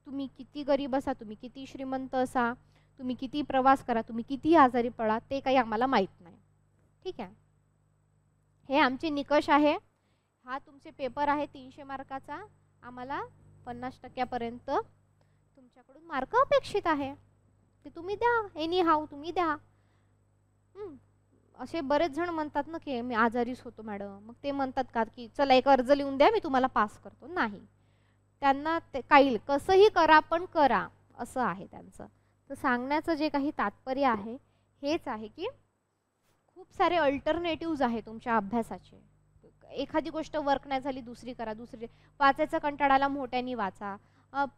तुम्ही किती गरीब असा, तुम्ही किती श्रीमंत असा, तुम्ही किती प्रवास करा, तुम्ही किती आजारी पडा, ते काही आम्हाला माहीत नाही. ठीक आहे, हे आमचे निकष आहे, हा तुमचे पेपर आहे 300 मार्काचा, आम्हाला 50% तुमच्याकडून मार्क अपेक्षित आहे, ते तुम्ही द्या, एनी हाऊ तुम्ही द्या. असे बरेच जण म्हणतात ना, की मी आजारीच होतो मॅडम, मग ते म्हणतात का, की चला एक अर्ज लिहून द्या, मी तुम्हाला पास करतो. नाही, त्यांना ते काही कसंही करा, पण करा, असं आहे त्यांचं. तर सांगण्याचं जे काही तात्पर्य आहे हेच आहे, की खूप सारे अल्टरनेटिव्ज आहे तुमच्या अभ्यासाचे. एखादी गोष्ट वर्क नाही झाली, दुसरी करा, दुसरी वाचायचा कंटाळाला मोठ्यानी वाचा.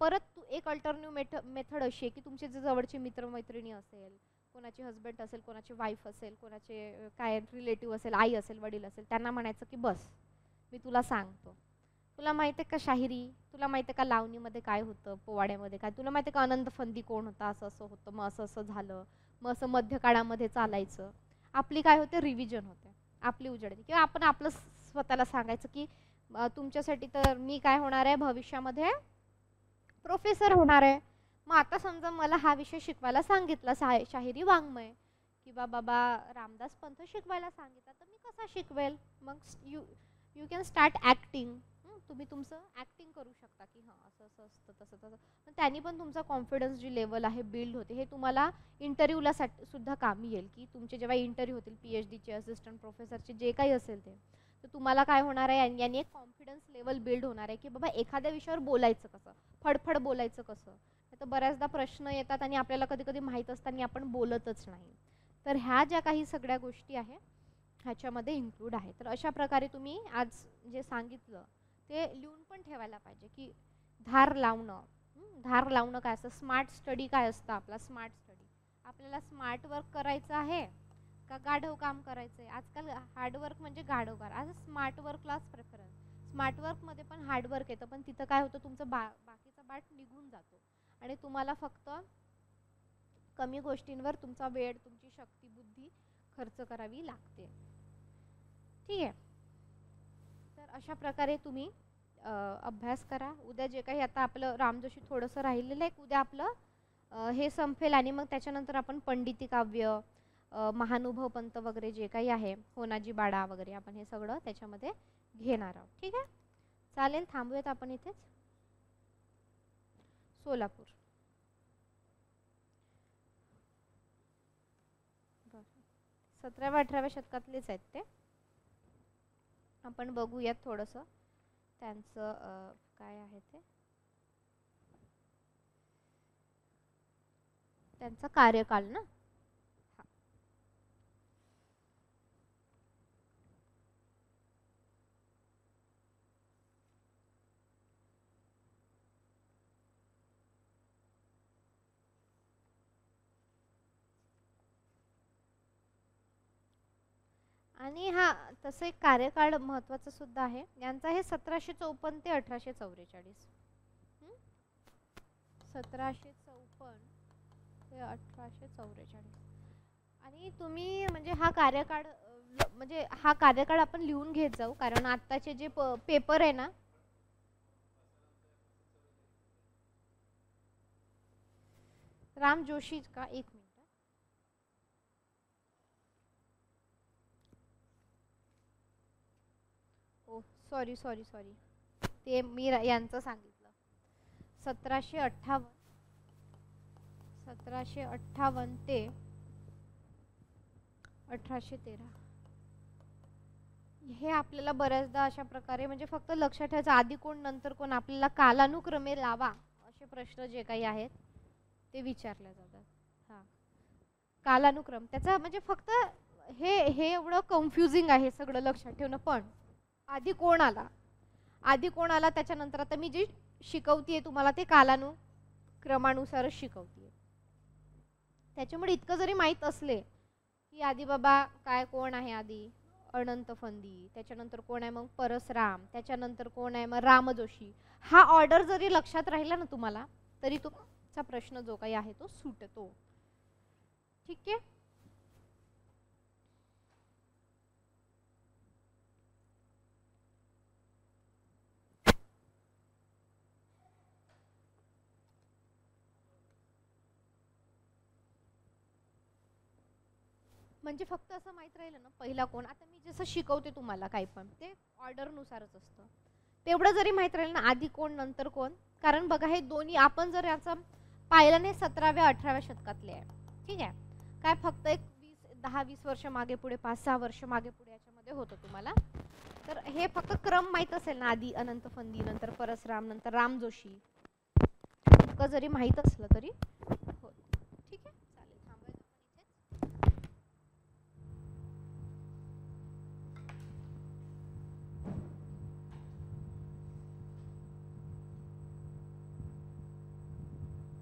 परत एक अल्टरनेटिव्ह मेथड अशी आहे, की तुमचे जे जवळचे मित्रमैत्रिणी असेल, कोणाचे हस्बंड असेल, कोणाची वाईफ असेल, कोणाचे काय रिलेटिव्ह असेल, आई असेल, वडील असेल, त्यांना म्हणायचं की बस मी तुला सांगतो, तुला माहिती आहे का शाहिरी, तुला माहिती आहे का लावणीमध्ये काय होतं, पोवाड्यामध्ये काय, तुला माहिती आहे का आनंद फंदी कोण होता, असं असं होतं, मग असं असं झालं, मग असं मध्यकाळामध्ये चालायचं. आपली काय होते, रिव्हिजन होते, आपली उजळणी, किंवा आपण आपलं स्वतःला सांगायचं की तुमच्यासाठी तर मी काय होणार आहे भविष्यामध्ये, प्रोफेसर होणार आहे. मग आता समजा मला हा विषय शिकवायला सांगितला, शाहिरी वाङ्मय, किंवा बाबा रामदास पंथ शिकवायला सांगितलं, तर मी कसा शिकवेल? मग यू कॅन स्टार्ट ॲक्टिंग. तुम्ही तुमचं ॲक्टिंग करू शकता, की हां असं असं असतं, तसं तसं. पण त्यांनी पण तुमचा कॉन्फिडन्स जी लेवल आहे बिल्ड होते. हे तुम्हाला इंटरव्ह्यूला सुद्धा कामी येईल, की तुमचे जेव्हा इंटरव्ह्यू होतील PhDचे, असिस्टंट प्रोफेसरचे, जे काही असेल ते, तर तुम्हाला काय होणार आहे, यांनी एक कॉन्फिडन्स लेवल बिल्ड होणार आहे, की बाबा एखाद्या विषयावर बोलायचं कसं, फडफड बोलायचं कसं. तर बऱ्याचदा प्रश्न येतात आणि आपल्याला कधी कधी माहीत असताना आपण बोलतच नाही. तर ह्या ज्या काही सगळ्या गोष्टी आहे ह्याच्यामध्ये इन्क्लूड आहे. तर अशा प्रकारे तुम्ही आज जे सांगितलं ते लिहून पण ठेवायला पाहिजे, की धार लावणं. धार लावणं काय असतं, स्मार्ट स्टडी काय असतं आपला, स्मार्ट स्टडी आपल्याला स्मार्ट वर्क करायचं आहे का गाढव काम करायचं आहे. आजकाल हार्डवर्क म्हणजे गाढवकार, आज स्मार्ट वर्कलाच प्रेफरन्स. स्मार्ट वर्कमध्ये पण हार्डवर्क येतं, पण तिथं काय होतं, तुमचं बाकीचा बाट निघून जातो आणि तुम्हाला फक्त कमी गोष्टींवर तुमचा वेळ, तुमची शक्ती, बुद्धी खर्च करावी लागते. ठीक आहे, तर अशा प्रकारे तुम्ही अभ्यास करा. उद्या जे काही आता आपलं रामजोशी थोडंसं राहिलेलं आहे, उद्या आपलं हे संपेल आणि मग त्याच्यानंतर आपण पंडिती काव्य, महानुभव पंत वगैरे जे काही आहे, होनाजी बाडा वगैरे, आपण हे सगळं त्याच्यामध्ये घेणार आहोत. ठीक आहे, चालेल, थांबूयात आपण इथेच. सोलापूर 17व्या-18व्या शतकातलेच आहेत ते. आपण बघूयात थोडंसं त्यांचं काय आहे ते, त्यांचा कार्यकाल ना. आणि हा तसं एक कार्यकाळ महत्त्वाचं सुद्धा आहे यांचा, हे 1754 ते 1844. 1754 ते 1844. आणि तुम्ही म्हणजे हा कार्यकाळ म्हणजे हा कार्यकाळ आपण लिहून घेत जाऊ, कारण आत्ताचे जे पेपर आहे ना, राम जोशी का, एक मिनिट. ओ सॉरी सॉरी सॉरी, ते मी यांचं सांगितलं. 1758 ते 1813. हे आपल्याला बऱ्याचदा अशा प्रकारे म्हणजे फक्त लक्षात ठेवायचं, आधी कोण नंतर कोण, आपल्याला कालानुक्रमे लावा असे प्रश्न जे काही आहेत ते विचारले जातात. हा, कालानुक्रम त्याचा म्हणजे फक्त हे हे एवढं कन्फ्युजिंग आहे सगळं लक्षात ठेवणं. पण आधी कोण आला, आधी कोण आला त्याच्यानंतर, आता मी जे शिकवतीये तुम्हाला ते कालानुक्रमानुसारच शिकवतीये. त्याच्यामुळे इतकं जरी माहीत असले की आधी बाबा काय कोण आहे, आधी अनंत फंदी, त्याच्यानंतर कोण आहे मग परसराम, त्याच्यानंतर कोण आहे मग राम जोशी, हा ऑर्डर जरी लक्षात राहिला ना तुम्हाला, तरी तुमचा प्रश्न जो काही आहे तो सुटतो. ठीक आहे. म्हणजे फक्त असं माहित राहिलं ना पहिला कोण, आता मी जसं शिकवते तुम्हाला काही पण ते ऑर्डर नुसारच असतं, तेवढं जरी माहित राहिलं ना आधी कोण नंतर कोण. कारण बघा हे दोन्ही आपण जर याचं पाहिलं नाही 17व्या-18व्या शतकातले आहे. ठीक आहे, काय फक्त एक 10-20 वर्ष मागे पुढे, 5-6 वर्ष मागे पुढे याच्यामध्ये होतं तुम्हाला. तर हे फक्त क्रम माहित असेल ना, आधी अनंत फंदी, नंतर परसराम, नंतर राम जोशी, इतकं जरी माहित असलं तरी